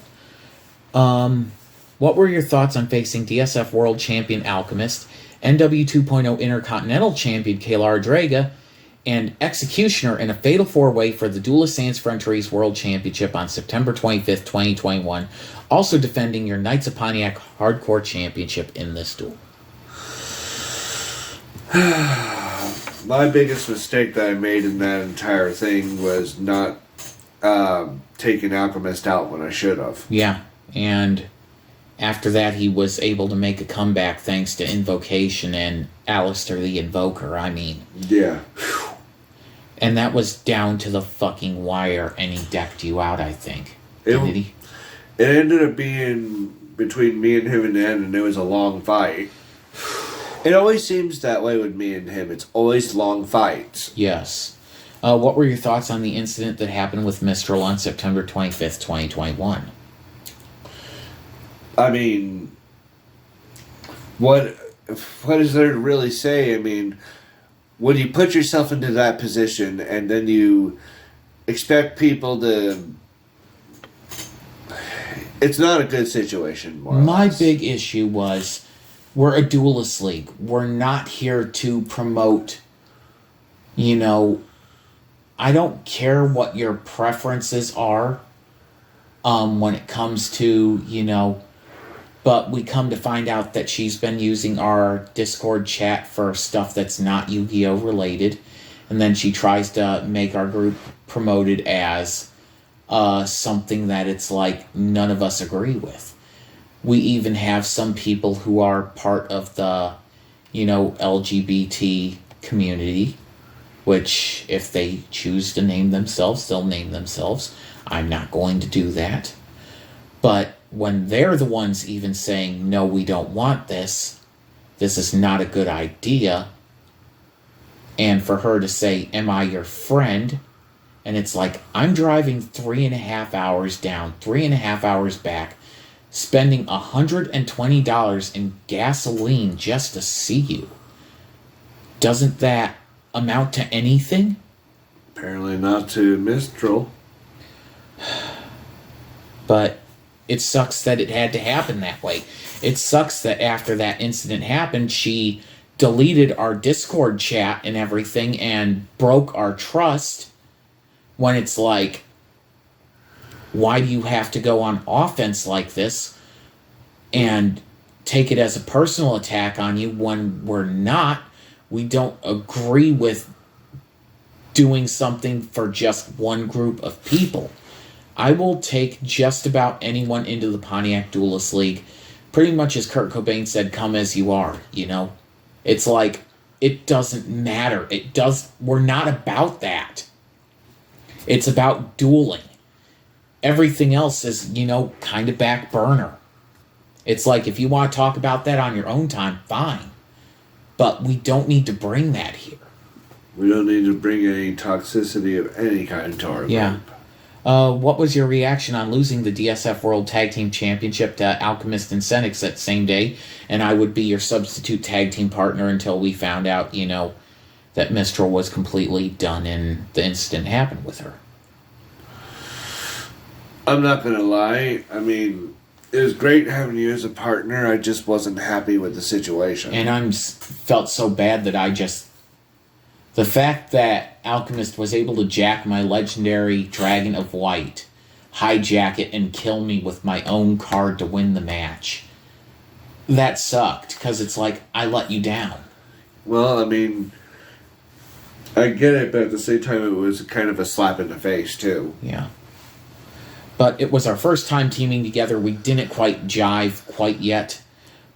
What were your thoughts on facing DSF World Champion Alchemist, NW 2.0 Intercontinental Champion Kayla Draga, and Executioner in a fatal four-way for the Duelist Sans Frontières World Championship on September 25th, 2021, also defending your Knights of Pontiac Hardcore Championship in this duel? My biggest mistake that I made in that entire thing was not taking Alchemist out when I should have. Yeah, and after that he was able to make a comeback thanks to Invocation and Alistair the Invoker. I mean... Yeah. Whew. And that was down to the fucking wire, and he decked you out, I think. Didn't he? It ended up being between me and him in the end, and it was a long fight. It always seems that way with me and him. It's always long fights. Yes. What were your thoughts on the incident that happened with Mistral on September 25th, 2021? I mean, what is there to really say? I mean, when you put yourself into that position and then you expect people to... It's not a good situation, more or My less. big issue was, we're a duelist league. We're not here to promote, I don't care what your preferences are when it comes to, but we come to find out that she's been using our Discord chat for stuff that's not Yu-Gi-Oh! Related. And then she tries to make our group promoted as something that it's like none of us agree with. We even have some people who are part of the, LGBT community, which if they choose to name themselves, they'll name themselves. I'm not going to do that. But when they're the ones even saying, no, we don't want this is not a good idea, and for her to say, am I your friend? And it's like, I'm driving 3.5 hours down, 3.5 hours back, spending $120 in gasoline just to see you. Doesn't that amount to anything? Apparently not to Mistral. But it sucks that it had to happen that way. It sucks that after that incident happened, she deleted our Discord chat and everything and broke our trust, when it's like, why do you have to go on offense like this and take it as a personal attack on you when we're not? We don't agree with doing something for just one group of people. I will take just about anyone into the Pontiac Duelist League. Pretty much as Kurt Cobain said, come as you are, It's like, it doesn't matter. We're not about that. It's about dueling. Everything else is, kind of back burner. It's like, if you want to talk about that on your own time, fine. But we don't need to bring that here. We don't need to bring any toxicity of any kind to our group. What was your reaction on losing the DSF World Tag Team Championship to Alchemist and Senix that same day? And I would be your substitute tag team partner until we found out, that Mistral was completely done and the incident happened with her. I'm not going to lie. I mean, it was great having you as a partner. I just wasn't happy with the situation. And I felt so bad that the fact that Alchemist was able to jack my legendary Dragon of White, hijack it, and kill me with my own card to win the match, that sucked, because it's like, I let you down. Well, I mean, I get it, but at the same time, it was kind of a slap in the face, too. Yeah. But it was our first time teaming together. We didn't quite jive quite yet.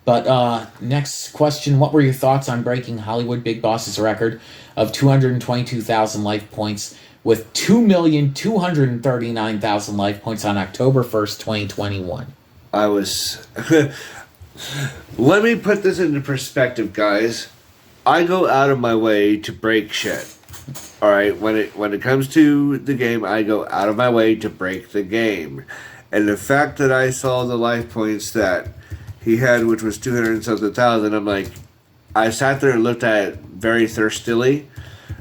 But next question, what were your thoughts on breaking Hollywood Big Boss's record of 222,000 life points with 2,239,000 life points on October 1st, 2021? I was... Let me put this into perspective, guys. I go out of my way to break shit. Alright, when it comes to the game, I go out of my way to break the game. And the fact that I saw the life points that he had, which was 200 and something thousand, I'm like, I sat there and looked at it very thirstily.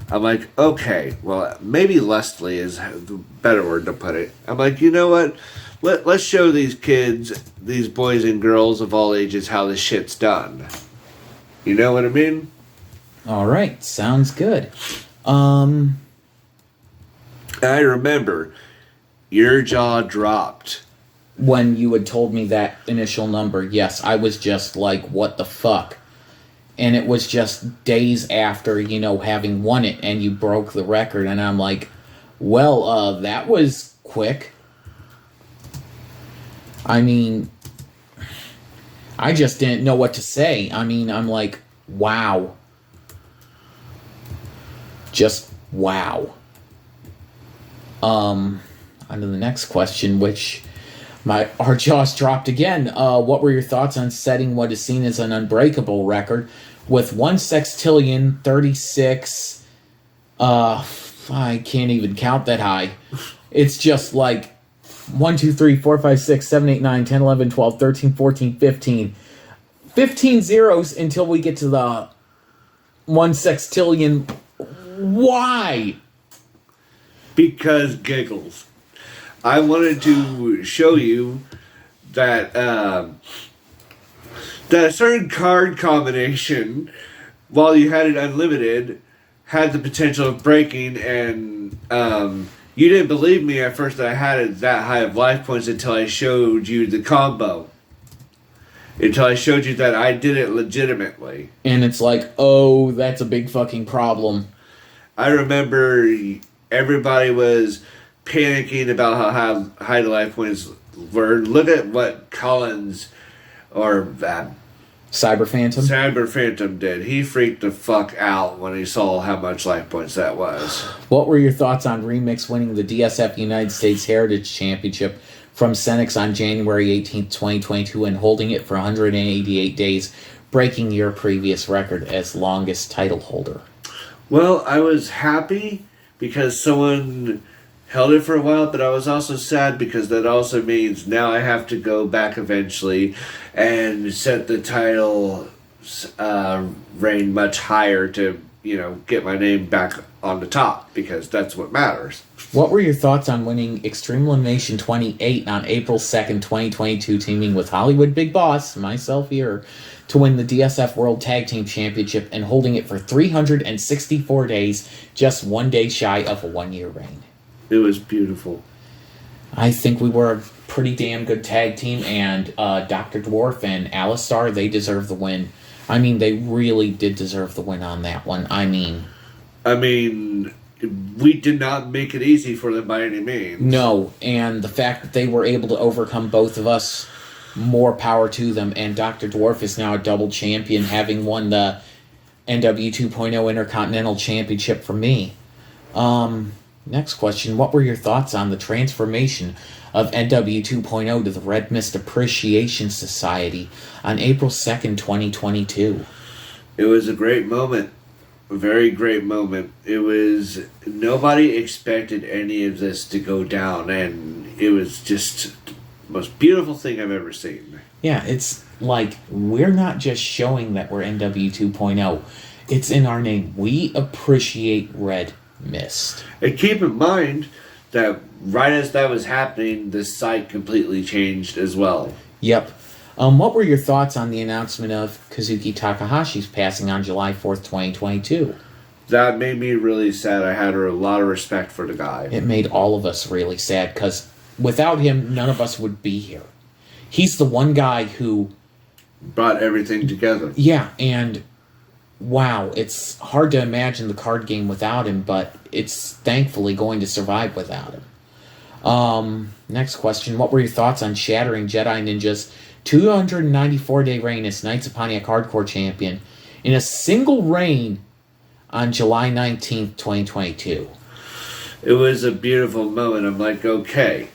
I'm like, okay, well, maybe lustily is the better word to put it. I'm like, you know what? Let's show these kids, these boys and girls of all ages, how this shit's done. You know what I mean? All right, sounds good. I remember your jaw dropped. When you had told me that initial number, yes, I was just like, what the fuck? And it was just days after, having won it, and you broke the record, and I'm like, well, that was quick. I mean, I just didn't know what to say. I mean, I'm like, wow. Just wow. On to the next question, which our jaws dropped again. What were your thoughts on setting what is seen as an unbreakable record with 1,036,036? I can't even count that high. It's just like 1, 2, 3, 4, 5, 6, 7, 8, 9, 10, 11, 12, 13, 14, 15. 15 zeros until we get to the 1 sextillion. Why? Because giggles. I wanted to show you that that a certain card combination, while you had it unlimited, had the potential of breaking, and you didn't believe me at first that I had it that high of life points until I showed you the combo. Until I showed you that I did it legitimately. And it's like, oh, that's a big fucking problem. I remember everybody was panicking about how high the life points were. Look at what Collins or Cyber Phantom did. He freaked the fuck out when he saw how much life points that was. What were your thoughts on Remix winning the DSF United States Heritage Championship from Senex on January 18th, 2022, and holding it for 188 days, breaking your previous record as longest title holder? Well, I was happy because someone held it for a while, but I was also sad because that also means now I have to go back eventually and set the title reign much higher to, get my name back on the top, because that's what matters. What were your thoughts on winning Extreme Elimination 28 on April 2nd, 2022, teaming with Hollywood Big Boss, myself here, to win the DSF World Tag Team Championship and holding it for 364 days, just 1 day shy of a 1-year reign? It was beautiful. I think we were a pretty damn good tag team, and Dr. Dwarf and Alistar, they deserve the win. I mean, they really did deserve the win on that one. I mean, we did not make it easy for them by any means. No, and the fact that they were able to overcome both of us, more power to them. And Dr. Dwarf is now a double champion, having won the NW 2.0 Intercontinental Championship from me. Next question, what were your thoughts on the transformation of NW 2.0 to the RedMyst Appreciation Society on April 2nd, 2022? It was a great moment. A very great moment. It was... Nobody expected any of this to go down, and it was just the most beautiful thing I've ever seen. Yeah, it's like, we're not just showing that we're NW 2.0. It's in our name. We appreciate RedMyst. And keep in mind that right as that was happening, the site completely changed as well. Yep. What were your thoughts on the announcement of Kazuki Takahashi's passing on July 4th, 2022? That made me really sad. I had a lot of respect for the guy. It made all of us really sad, because without him, none of us would be here. He's the one guy who brought everything together. Yeah, and wow, it's hard to imagine the card game without him, but it's thankfully going to survive without him. Next question. What were your thoughts on shattering Jedi Ninja's 294-day reign as Knights of Pontiac Hardcore Champion in a single reign on July 19th, 2022? It was a beautiful moment. I'm like, okay,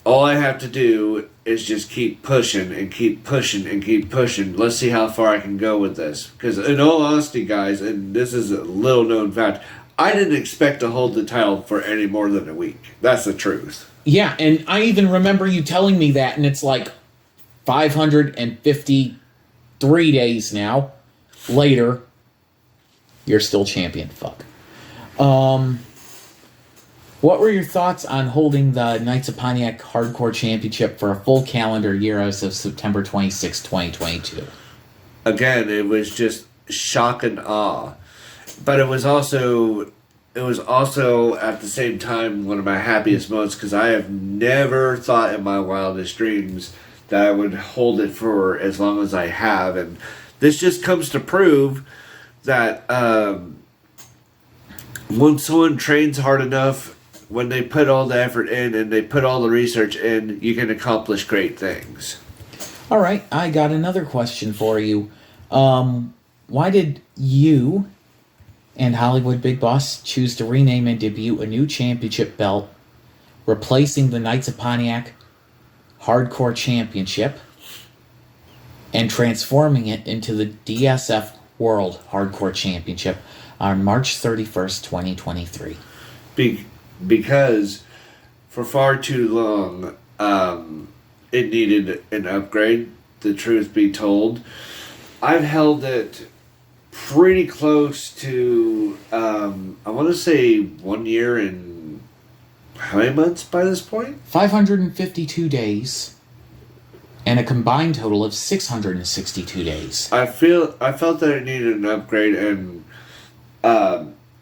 all I have to do is just keep pushing and keep pushing and keep pushing. Let's see how far I can go with this. Because in all honesty, guys, and this is a little known fact, I didn't expect to hold the title for any more than a week. That's the truth. Yeah, and I even remember you telling me that, and it's like 553 days now later, you're still champion. Fuck. What were your thoughts on holding the Knights of Pontiac Hardcore Championship for a full calendar year as of September 26, 2022? Again, it was just shock and awe. But it was also at the same time one of my happiest moments, because I have never thought in my wildest dreams that I would hold it for as long as I have. And this just comes to prove that when someone trains hard enough, when they put all the effort in and they put all the research in, you can accomplish great things. All right, I got another question for you. Why did you and HollywoodBigBoss choose to rename and debut a new championship belt, replacing the Knights of Pontiac Hardcore Championship and transforming it into the DSF World Hardcore Championship on March 31st, 2023? Because for far too long, it needed an upgrade, the truth be told. I've held it pretty close to, I want to say 1 year and how many months by this point? 552 days and a combined total of 662 days. I felt that it needed an upgrade, and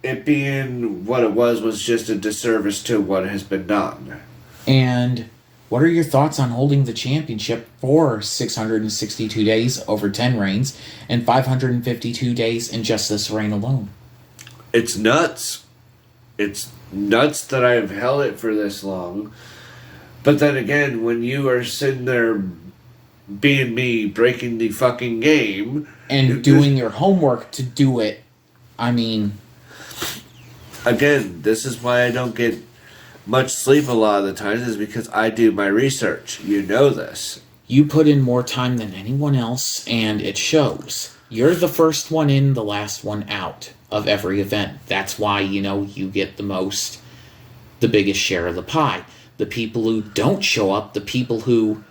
it being what it was just a disservice to what has been done. And what are your thoughts on holding the championship for 662 days over 10 reigns and 552 days in just this reign alone? It's nuts. It's nuts that I've held it for this long. But then again, when you are sitting there being me, breaking the fucking game, and doing your homework to do it, I mean... Again, this is why I don't get much sleep a lot of the times, is because I do my research. You know this. You put in more time than anyone else, and it shows. You're the first one in, the last one out of every event. That's why, you get the biggest share of the pie. The people who don't show up, the people who,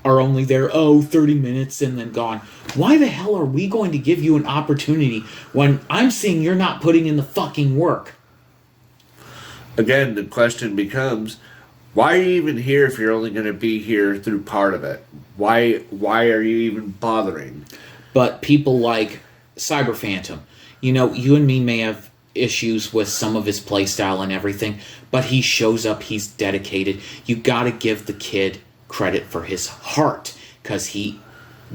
are only there, 30 minutes and then gone. Why the hell are we going to give you an opportunity when I'm seeing you're not putting in the fucking work? Again, the question becomes, why are you even here if you're only going to be here through part of it? Why are you even bothering? But people like Cyber Phantom, you and me may have issues with some of his playstyle and everything, but he shows up, he's dedicated. You gotta give the kid credit for his heart, because he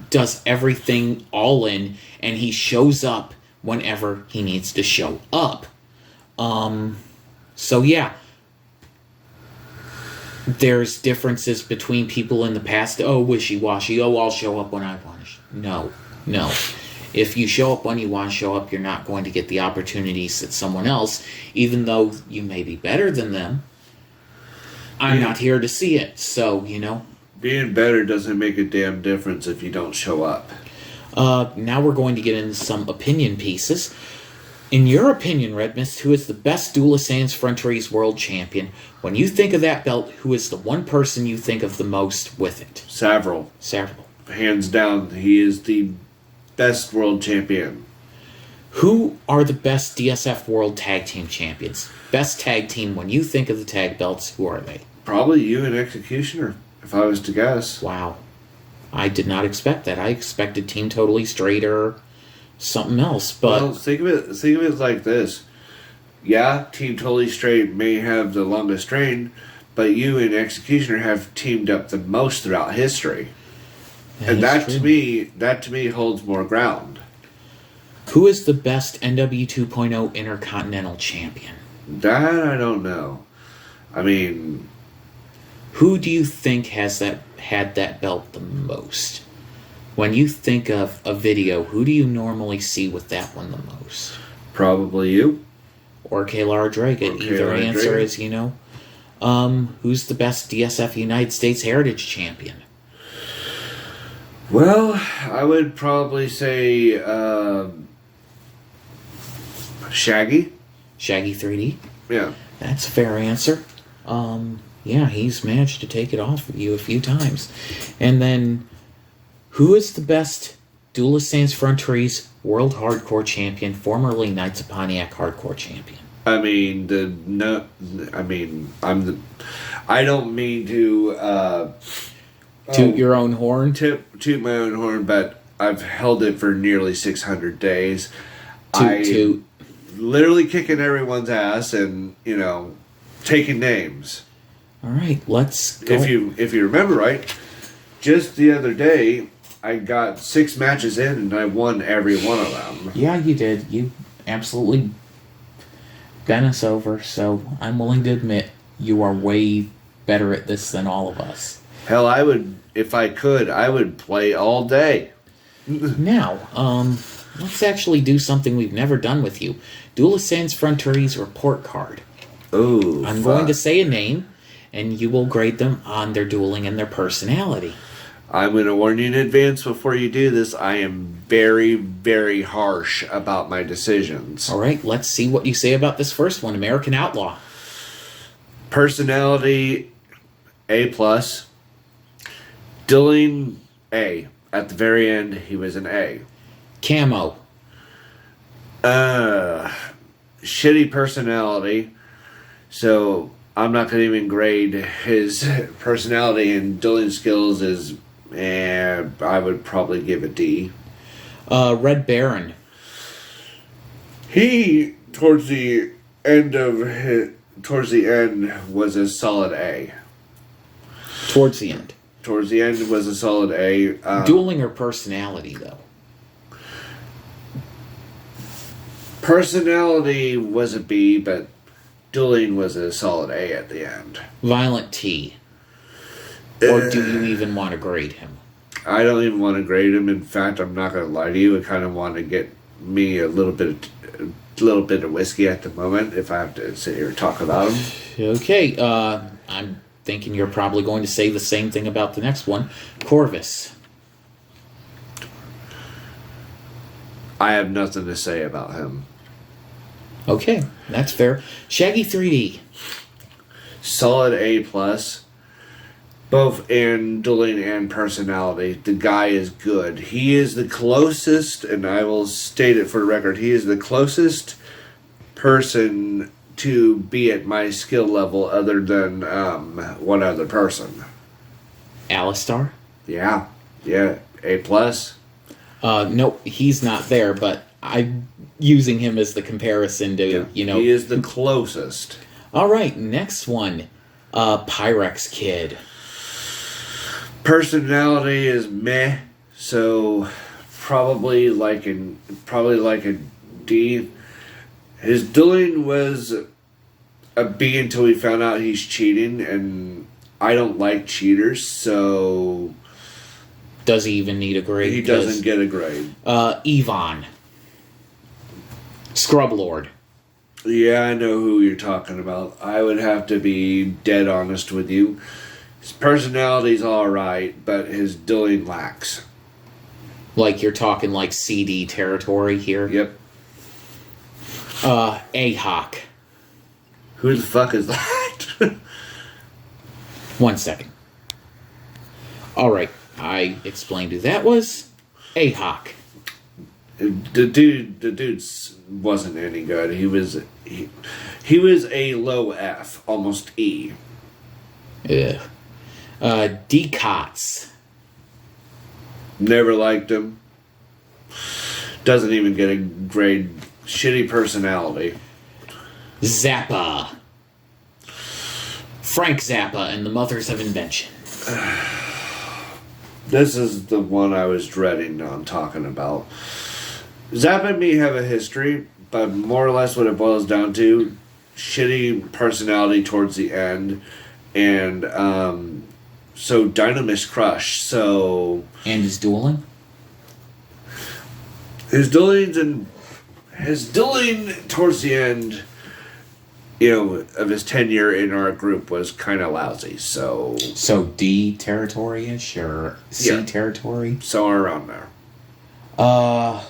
does everything all in, and he shows up whenever he needs to show up. So yeah, there's differences between people in the past. Wishy-washy. I'll show up when I want to. No. If you show up when you want to show up, you're not going to get the opportunities that someone else, even though you may be better than them. I'm not here to see it, so, Being better doesn't make a damn difference if you don't show up. Now we're going to get into some opinion pieces. In your opinion, RedMyst, who is the best Duelist Sans Frontières World Champion? When you think of that belt, who is the one person you think of the most with it? Several. Hands down, he is the best world champion. Who are the best DSF World Tag Team Champions? Best tag team, when you think of the tag belts, who are they? Probably you and Executioner, if I was to guess. Wow. I did not expect that. I expected Team Totally Straight or something else, but... Well, think of it like this. Yeah, Team Totally Straight may have the longest reign, but you and Executioner have teamed up the most throughout history. That to me holds more ground. Who is the best NW 2.0 Intercontinental Champion? That I don't know. I mean, Who do you think had that belt the most? When you think of a video, who do you normally see with that one the most? probably you. Or Kayla Dragon. Or Either Kayla answer Dragon. is, who's the best DSF United States Heritage Champion? Well, I would probably say Shaggy. Shaggy 3D? Yeah. That's a fair answer. Yeah, he's managed to take it off with you a few times. And then, who is the best Duelist Sans Frontières World Hardcore Champion, formerly Knights of Pontiac Hardcore Champion? I don't mean to Toot your own horn? toot my own horn, but I've held it for nearly 600 days. Toot. Literally kicking everyone's ass and, taking names. All right, let's go. If you remember right, just the other day, I got 6 matches in and I won every one of them. Yeah, you did. You absolutely bent us over, so I'm willing to admit you are way better at this than all of us. Hell, if I could, I would play all day. Now, let's actually do something we've never done with you. Duelist Sans Frontières report card. Oh, I'm going to say a name, and you will grade them on their dueling and their personality. I'm going to warn you in advance before you do this. I am very, very harsh about my decisions. All right, let's see what you say about this first one, American Outlaw. Personality, A+. Dueling, A. At the very end, he was an A. Camo. Shitty personality. So I'm not going to even grade his personality and dueling skills as, I would probably give a D. Red Baron. He, towards the end, was a solid A. Towards the end. Towards the end was a solid A. Dueling or personality, though? Personality was a B, but dueling was a solid A at the end. Violent T. Or do you even want to grade him? I don't even want to grade him. In fact, I'm not going to lie to you. I kind of want to get me a little bit of whiskey at the moment if I have to sit here and talk about him. Okay, I'm thinking you're probably going to say the same thing about the next one. Corvus. I have nothing to say about him. Okay, that's fair. Shaggy 3D. Solid A+. Both in dueling and personality. The guy is good. He is the closest, and I will state it for the record, he is the closest person to be at my skill level other than one other person. Alistar. Yeah, A+. Nope, he's not there, but I'm using him as the comparison to, He is the closest. All right, next one. Pyrex Kid. Personality is meh, so probably like a D. His dueling was a B until we found out he's cheating, and I don't like cheaters, so Does he even need a grade? he doesn't get a grade. Yvonne. Scrub Lord. Yeah, I know who you're talking about. I would have to be dead honest with you. His personality's alright, but his dueling lacks. Like you're talking like CD territory here? Yep. Ahawk. Who the fuck is that? 1 second. Alright, I explained who that was. Ahawk. The dude wasn't any good. He was a low F, almost E. Ugh. Decots. Never liked him. Doesn't even get a grade. Shitty personality. Zappa. Frank Zappa and the Mothers of Invention. This is the one I was dreading on talking about. Zappa and me have a history, but more or less what it boils down to, shitty personality towards the end, and so Dynamist Crush. So And his dueling? his dueling towards the end, of his tenure in our group was kind of lousy. So D territory-ish or C territory? Somewhere around there. I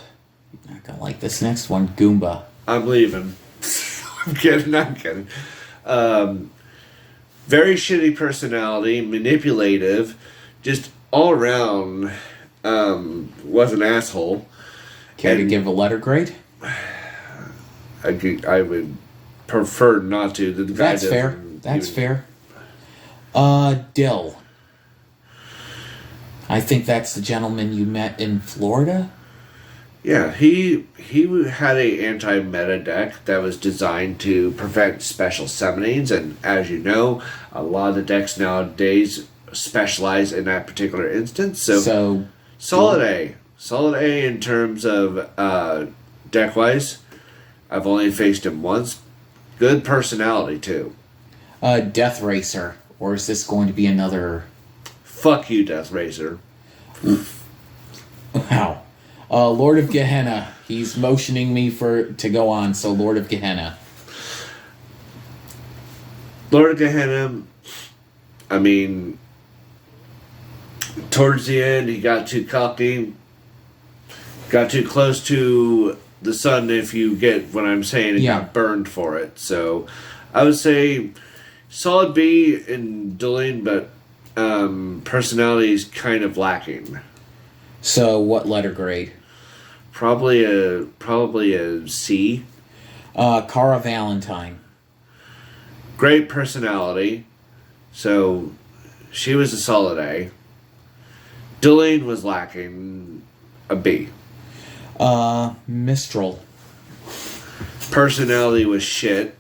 like this next one, Goomba. I'm leaving. I'm kidding. Very shitty personality, manipulative, just all around was an asshole. Care to give a letter grade? I would prefer not to. The guy That's fair. That's fair. Dill. I think that's the gentleman you met in Florida. Yeah, he had a anti-meta deck that was designed to prevent special summonings, and as you know, a lot of the decks nowadays specialize in that particular instance. So solid A in terms of deck-wise. I've only faced him once. Good personality too. Death Racer, or is this going to be another? Fuck you, Death Racer. Wow. Lord of Gehenna. He's motioning me to go on, so Lord of Gehenna. Lord of Gehenna, I mean, towards the end, he got too cocky. Got too close to the sun, if you get what I'm saying, and got burned for it. So, I would say solid B in dueling, but personality is kind of lacking. So, what letter grade? Probably a C. Cara Valentine. Great personality. So she was a solid A. Dueling was lacking. A B. Mistral. Personality was shit.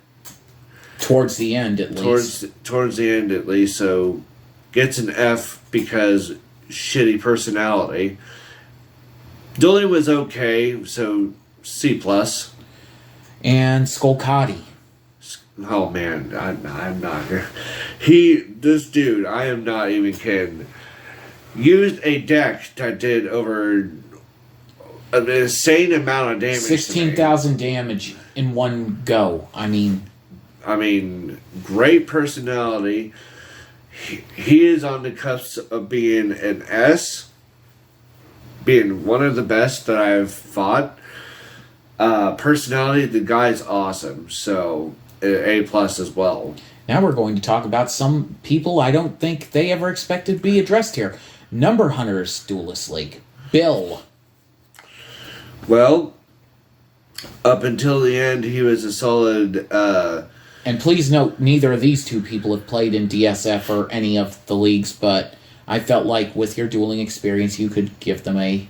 Towards the end, at least. Towards the end, at least. So gets an F because shitty personality. Dueling was okay, so C+. And Skolkati. Oh man, I'm not here. This dude, I am not even kidding, used a deck that did over an insane amount of damage. 16,000 damage in one go. I mean, great personality. He is on the cusp of being an S. Being one of the best that I've fought. Personality, the guy's awesome. So, A+ as well. now we're going to talk about some people I don't think they ever expected to be addressed here. Number Hunters Duelist League. Bill. Well, up until the end, he was a solid... and please note, neither of these two people have played in DSF or any of the leagues, but I felt like with your dueling experience, you could give them a,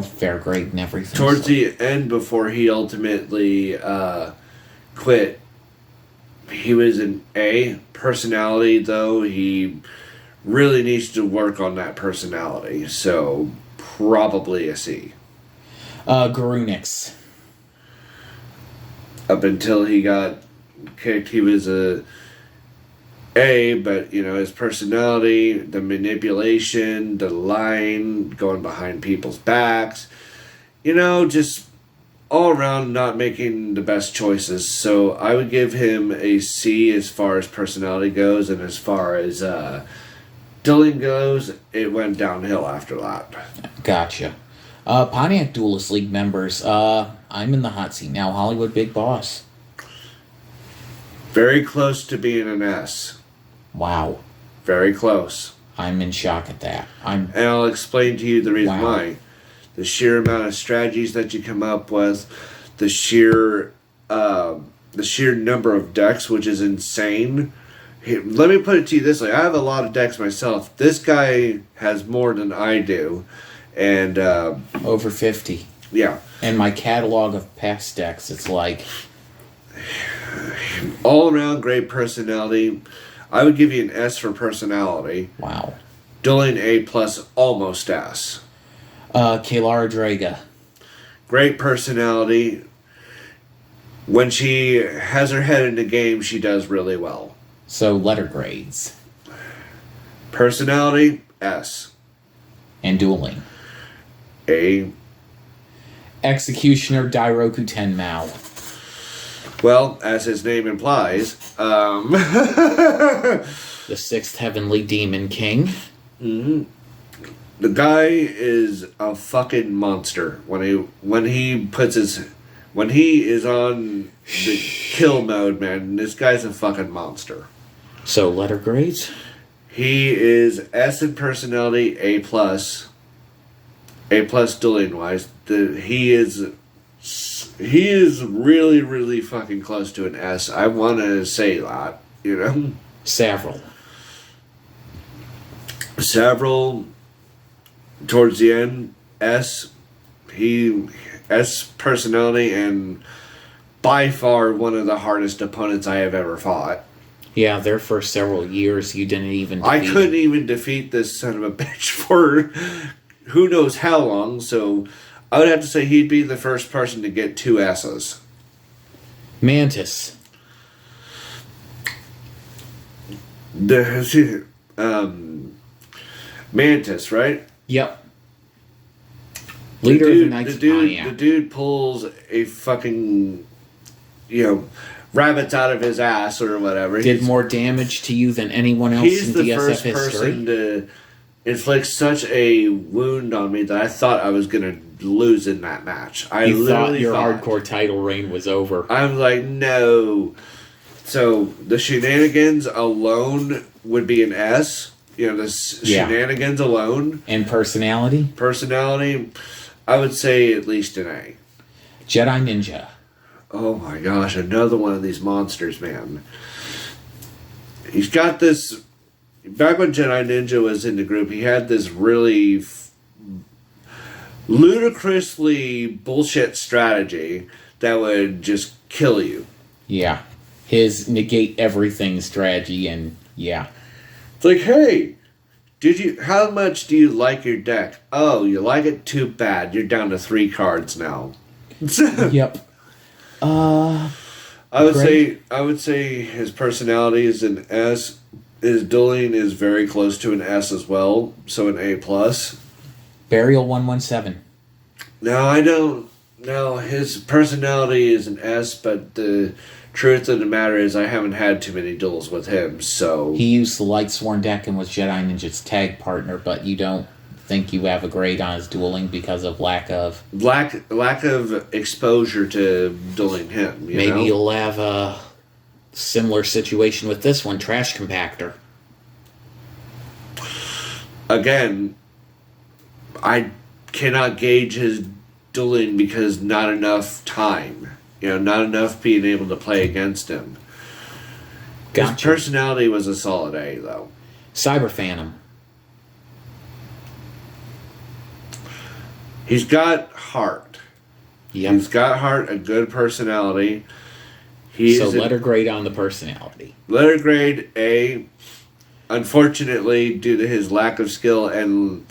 fair grade and everything. Towards the end, before he ultimately quit, he was an A. Personality, though, he really needs to work on that personality. So, probably a C. Garunix. Up until he got kicked, he was a A, but his personality, the manipulation, the lying, going behind people's backs, just all around not making the best choices. So I would give him a C as far as personality goes, and as far as dueling goes, it went downhill after that. Gotcha. Pontiac Duelist League members, I'm in the hot seat now. HollywoodBigBoss. Very close to being an S. Wow. Very close. I'm in shock at that. And I'll explain to you the reason why. The sheer amount of strategies that you come up with, the sheer number of decks, which is insane. Let me put it to you this way. I have a lot of decks myself. This guy has more than I do. And over 50. Yeah. And my catalog of past decks, it's like... all around great personality. I would give you an S for personality. Wow. Dueling A+, almost S. Kalara Draga. Great personality. When she has her head in the game, she does really well. So letter grades. Personality, S. And dueling. A. Executioner Dairoku Tenmao. Well, as his name implies, The sixth heavenly demon king. Mm-hmm. The guy is a fucking monster when he is on the kill mode, man. This guy's a fucking monster. So letter grades? He is S in personality, A plus dueling wise. He is really, really fucking close to an S. I want to say that, you know. Several towards the end, S personality, and by far one of the hardest opponents I have ever fought. Yeah, there for several years you didn't even defeat I couldn't even defeat this son of a bitch for who knows how long, so I would have to say he'd be the first person to get 2 S's. Mantis. Mantis, right? Yep. Leader of the Knights of The Pontiac. dude pulls a fucking, rabbits out of his ass or whatever. Did more damage to you than anyone else He's in the DSF first history. person to inflict such a wound on me that I thought I was going to lose in that match. You thought your hardcore title reign was over. I'm like, no. So the shenanigans alone would be an S. The shenanigans alone. And personality? Personality, I would say at least an A. Jedi Ninja. Oh my gosh, another one of these monsters, man. He's got this... Back when Jedi Ninja was in the group, he had this really ludicrously bullshit strategy that would just kill you. Yeah. His negate everything strategy, and yeah. It's like, hey, how much do you like your deck? Oh, you like it? Too bad. You're down to 3 cards now. Yep. I would say his personality is an S. His dueling is very close to an S as well, so an A plus. Burial 117. No, I don't. No, his personality is an S, but the truth of the matter is I haven't had too many duels with him, so... He used the Lightsworn deck and was Jedi Ninja's tag partner, but you don't think you have a grade on his dueling because of lack of exposure to dueling him, Maybe you'll have a similar situation with this one, Trash Compactor. Again, I cannot gauge his dueling because not enough time. Not enough being able to play against him. Gotcha. His personality was a solid A, though. Cyber Phantom. He's got heart. Yep. He's got heart, a good personality. Letter grade on the personality. Letter grade A. Unfortunately, due to his lack of skill and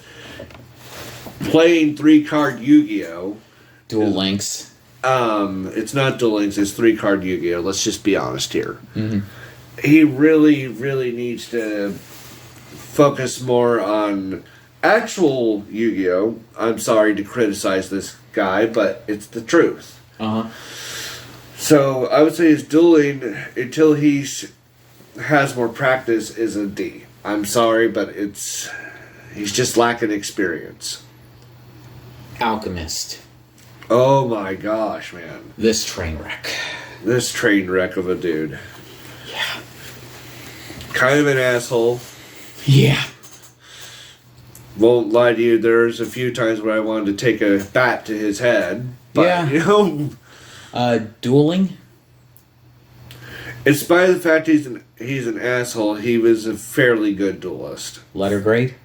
playing 3-card Yu-Gi-Oh! Duel Links. It's not Duel Links, it's 3-card Yu-Gi-Oh! Let's just be honest here. Mm-hmm. He really, really needs to focus more on actual Yu-Gi-Oh! I'm sorry to criticize this guy, but it's the truth. Uh-huh. So, I would say his dueling, until he has more practice, is a D. I'm sorry, but he's just lacking experience. Alchemist. Oh my gosh, man. This train wreck. This train wreck of a dude. Yeah. Kind of an asshole. Yeah. Won't lie to you, there's a few times where I wanted to take a bat to his head. But, dueling? in spite of the fact he's an asshole, he was a fairly good duelist. Letter grade?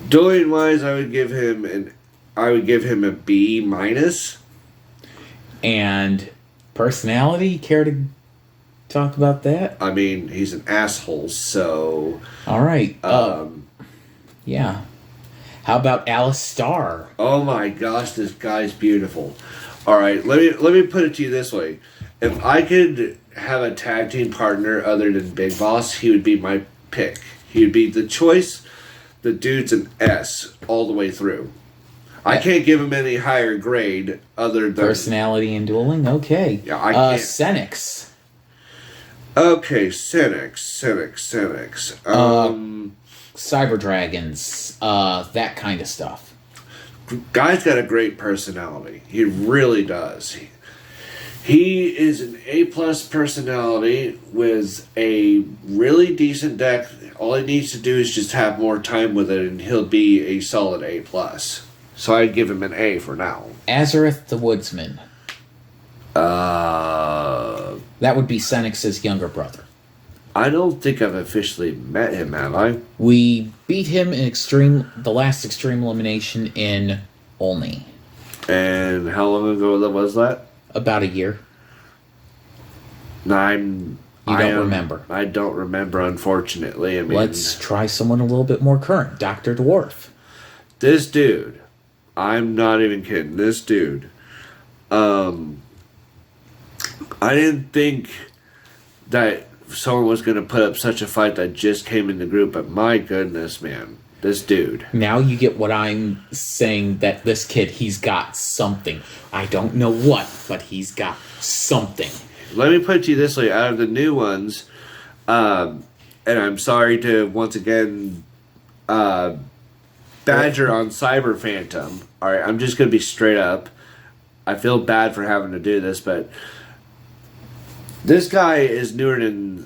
Dueling wise, I would give him a B minus. And personality? Care to talk about that? I mean, he's an asshole, so... Alright. Yeah. How about Alice Starr? Oh my gosh, this guy's beautiful. All right, let me put it to you this way: if I could have a tag team partner other than Big Boss, he would be my pick. He would be the choice. The dude's an S all the way through. I can't give him any higher grade other than personality and dueling. Okay. Yeah, I can't. Senix. Okay, Cynics. Cyber dragons. That kind of stuff. Guy's got a great personality. He really does. He is an A+ personality with a really decent deck. All he needs to do is just have more time with it, and he'll be a solid A+. So I'd give him an A for now. Azareth the Woodsman. That would be Senix's younger brother. I don't think I've officially met him, have I? We beat him in the last extreme elimination in Olney. And how long ago was that? About a year. I don't remember. I don't remember, unfortunately. I mean, let's try someone a little bit more current. Dr. Dwarf. This dude, I'm not even kidding. This dude, I didn't think that someone was going to put up such a fight that just came in the group, but my goodness, man, this dude. Now you get what I'm saying, that this kid, he's got something. I don't know what, but he's got something. Let me put it to you this way. Out of the new ones, and I'm sorry to once again badger on Cyber Phantom. All right, I'm just going to be straight up. I feel bad for having to do this, but this guy is newer than...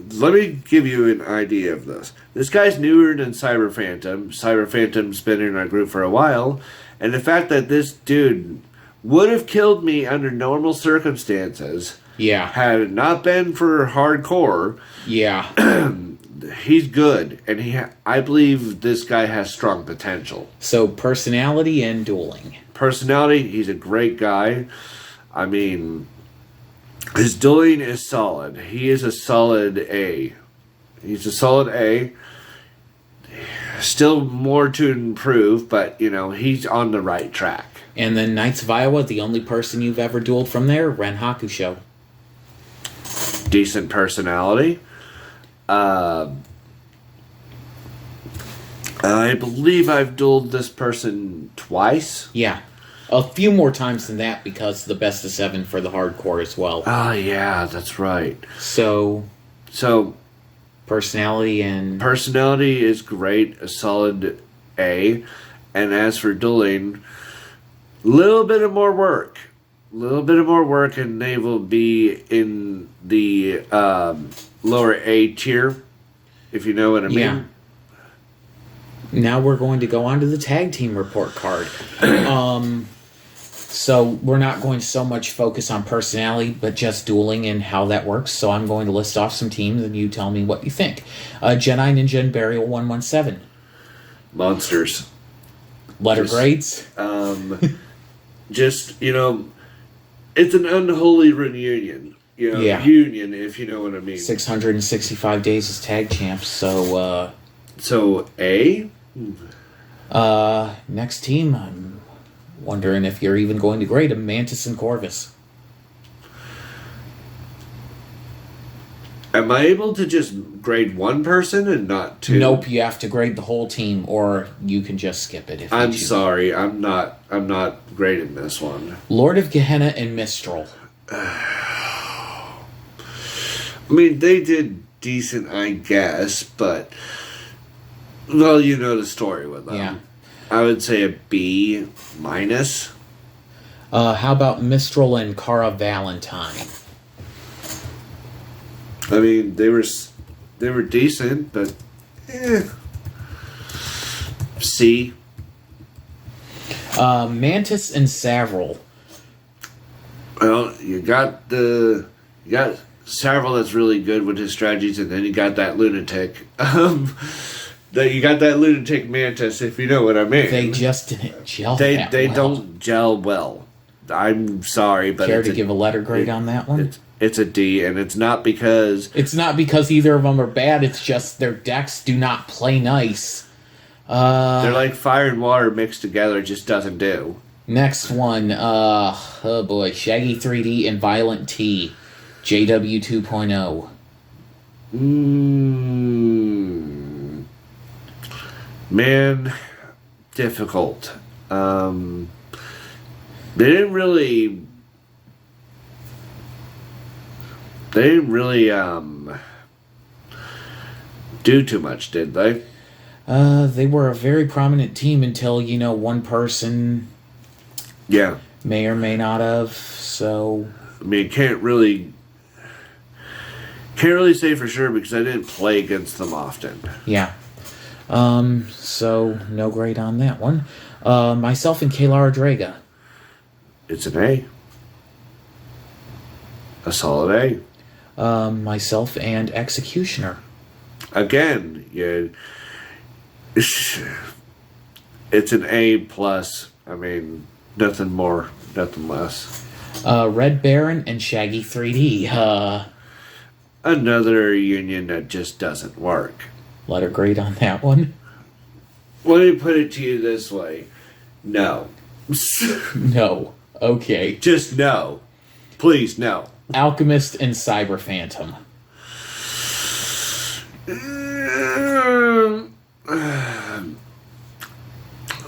Let me give you an idea of this. This guy's newer than Cyber Phantom. Cyber Phantom's been in our group for a while. And the fact that this dude would have killed me under normal circumstances... Yeah. Had it not been for hardcore... Yeah. He's good. And I believe this guy has strong potential. So, personality and dueling. Personality, he's a great guy. I mean... His dueling is solid. He is a solid A. He's a solid A. Still more to improve, but, he's on the right track. And then Knights of Iowa, the only person you've ever dueled from there, Ren Hakusho. Decent personality. I believe I've dueled this person twice. Yeah. A few more times than that because the best of 7 for the hardcore as well. Oh, yeah, that's right. So, personality and... Personality is great, a solid A. And as for dueling, a little bit of more work. And they will be in the lower A tier, if you know what I mean. Yeah. Now we're going to go on to the tag team report card. So we're not going to so much focus on personality, but just dueling and how that works. So I'm going to list off some teams, and you tell me what you think. Jedi Ninja and Burial 117. Monsters. Letter grades? It's an unholy reunion. Union, if you know what I mean. 665 days as tag champs, so... So, A? Next team, I'm wondering if you're even going to grade them, Mantis and Corvus. Am I able to just grade one person and not two? Nope, you have to grade the whole team, or you can just skip it if you I'm choose. sorry, I'm not grading this one. Lord of Gehenna and Mistral. I mean, they did decent, I guess, but... Well, you know the story with them. Yeah. I would say a B minus. How about Mistral and Cara Valentine? I mean, they were decent, but C. Mantis and Savril. Well, you got Savril that's really good with his strategies, and then you got that lunatic. You got that lunatic Mantis, if you know what I mean. They just didn't gel They that well. don't gel well. I'm sorry, but Care to give a letter grade on that one? It's a D, and it's not because... It's not because either of them are bad, it's just their decks do not play nice. They're like fire and water mixed together, it just doesn't do. Next one, oh boy, Shaggy 3D and Violent T, JW 2.0. Man, difficult. They didn't really. They didn't really do too much, did they? They were a very prominent team until, one person Yeah. may or may not have, so... I mean, can't really say for sure because I didn't play against them often. Yeah. So, no grade on that one. Myself and Kaylara Draga. It's an A. A solid A. Myself and Executioner. Again, yeah. It's an A plus. I mean, nothing more, nothing less. Red Baron and Shaggy 3D. Another union that just doesn't work. Letter grade on that one. Let me put it to you this way. No. No. Okay. Just no. Please, no. Alchemist and Cyber Phantom.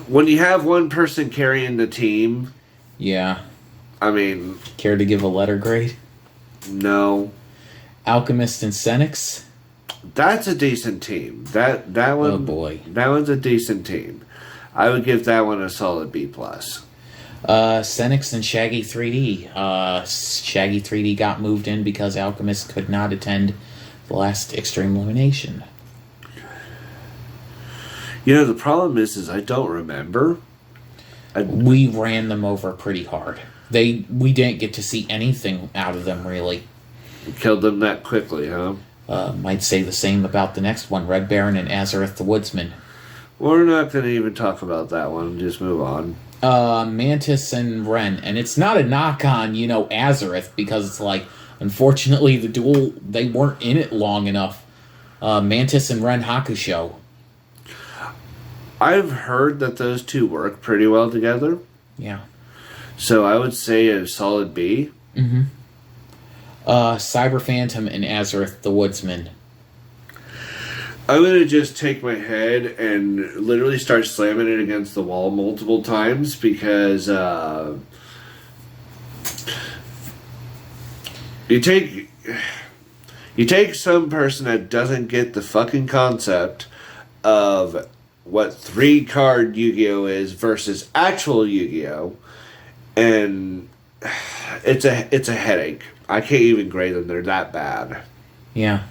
When you have one person carrying the team, Yeah. I mean, Care to give a letter grade? no. Alchemist and Senix. That's a decent team. That one. Oh boy. That one's a decent team. I would give that one a solid B plus. Senix and Shaggy 3D. Shaggy 3D got moved in because Alchemist could not attend the last Extreme Elimination. The problem is I don't remember. We ran them over pretty hard. We didn't get to see anything out of them, really. Killed them that quickly, huh? Might say the same about the next one, Red Baron and Azareth the Woodsman. We're not going to even talk about that one. Just move on. Mantis and Ren. And it's not a knock on, Azareth, because it's like, unfortunately, the duel, they weren't in it long enough. Mantis and Ren Hakusho. I've heard that those two work pretty well together. Yeah. So I would say a solid B. Mm-hmm. Cyber Phantom and Azareth the Woodsman. I'm going to just take my head and literally start slamming it against the wall multiple times because you take some person that doesn't get the fucking concept of what 3-card Yu-Gi-Oh is versus actual Yu-Gi-Oh, and it's a headache. I can't even grade them. They're that bad. Yeah.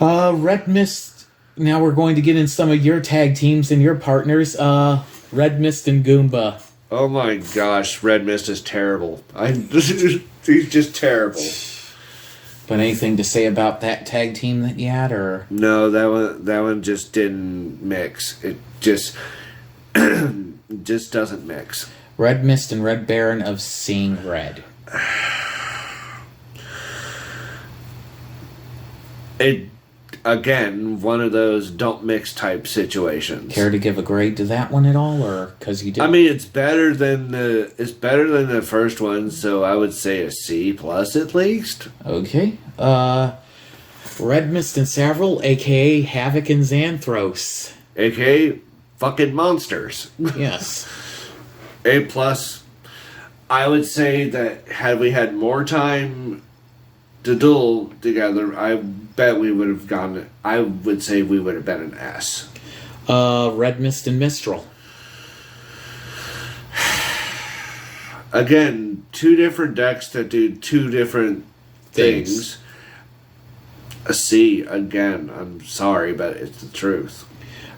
RedMyst. Now we're going to get in some of your tag teams and your partners. RedMyst and Goomba. Oh my gosh, RedMyst is terrible. He's just terrible. But anything to say about that tag team that you had, or No, that one just didn't mix. It just just doesn't mix. RedMyst and Red Baron of Seeing Red? It again, one of those don't mix type situations. Care to give a grade to that one at all, or because you did? I mean, it's better than the first one, so I would say a C plus at least. Okay. RedMyst and Savril, aka Havoc and Xanthros. AKA fucking monsters. Yes. A plus. I would say that had we had more time to duel together, I bet we would have gone. I would say we would have been an S. RedMyst and Mistral. Again, two different decks that do two different things. A C again. I'm sorry, but it's the truth.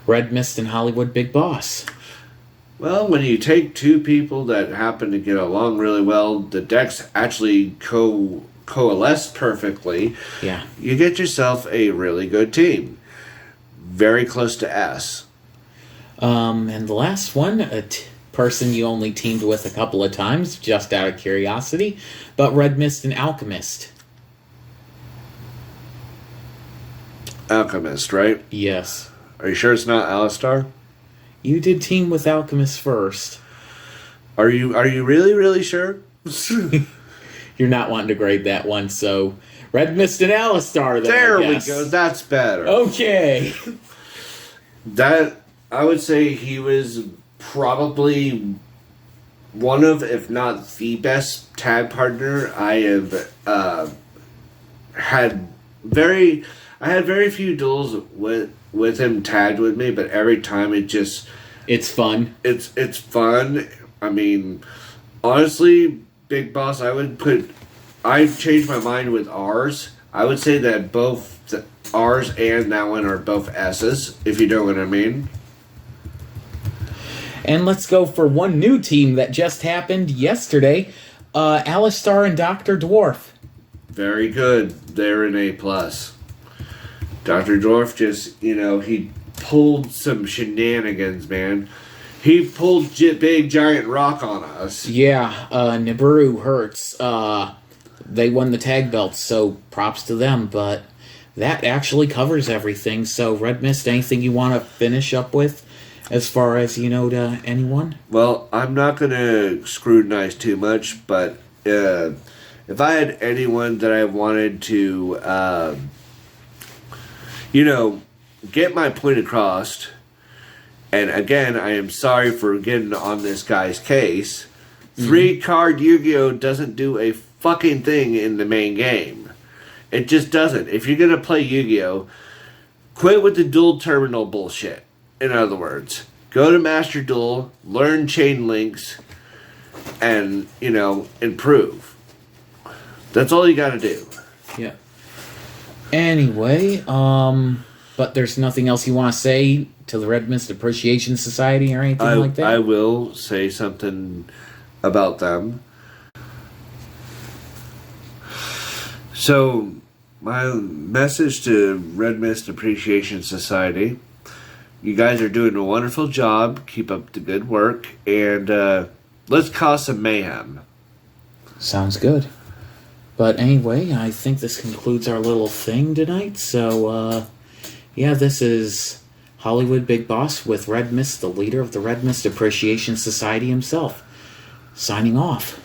RedMyst and HollywoodBigBoss. Well, when you take two people that happen to get along really well, the decks actually coalesce perfectly. Yeah. You get yourself a really good team. Very close to S. And the last one, person you only teamed with a couple of times, just out of curiosity, but RedMyst and Alchemist. Alchemist, right? Yes. Are you sure it's not Alistar? You did team with Alchemist first. Are you really sure? You're not wanting to grade that one, so RedMyst and Alistar. Then, There I we guess. go. That's better. Okay. That I would say he was probably one of, if not the best tag partner I have had. I had very few duels with him tagged with me, but every time it's fun. It's fun. I mean, honestly, Big Boss, I've changed my mind with ours. I would say that both ours and that one are both S's, if you know what I mean. And let's go for one new team that just happened yesterday. Alistar and Dr. Dwarf. Very good. They're an A+. Dr. Dwarf just, he pulled some shenanigans, man. He pulled big giant rock on us. Yeah, Nibiru hurts. They won the tag belts, so props to them, but that actually covers everything. So, RedMyst, anything you want to finish up with as far as, to anyone? Well, I'm not going to scrutinize too much, but if I had anyone that I wanted to, get my point across, and again, I am sorry for getting on this guy's case, 3-card Yu-Gi-Oh! Doesn't do a fucking thing in the main game. It just doesn't. If you're going to play Yu-Gi-Oh!, quit with the dual terminal bullshit. In other words, go to Master Duel, learn chain links, and, improve. That's all you got to do. Yeah. Anyway, but there's nothing else you want to say to the RedMyst Appreciation Society or anything like that? I will say something about them. So, my message to RedMyst Appreciation Society: you guys are doing a wonderful job. Keep up the good work, and let's cause some mayhem. Sounds good. But anyway, I think this concludes our little thing tonight. So, this is Hollywood Big Boss with RedMyst, the leader of the RedMyst Appreciation Society himself, signing off.